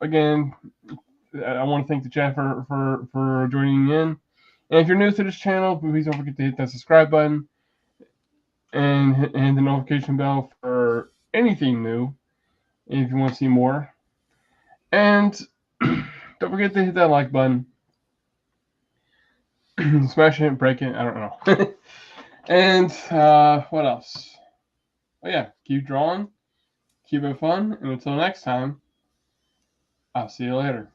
again, I want to thank the chat for joining in. And if you're new to this channel, please don't forget to hit that subscribe button and the notification bell for anything new if you want to see more. And don't forget to hit that like button. Smash it, break it, I don't know. And what else? Oh yeah, keep drawing, keep it fun, and until next time, I'll see you later.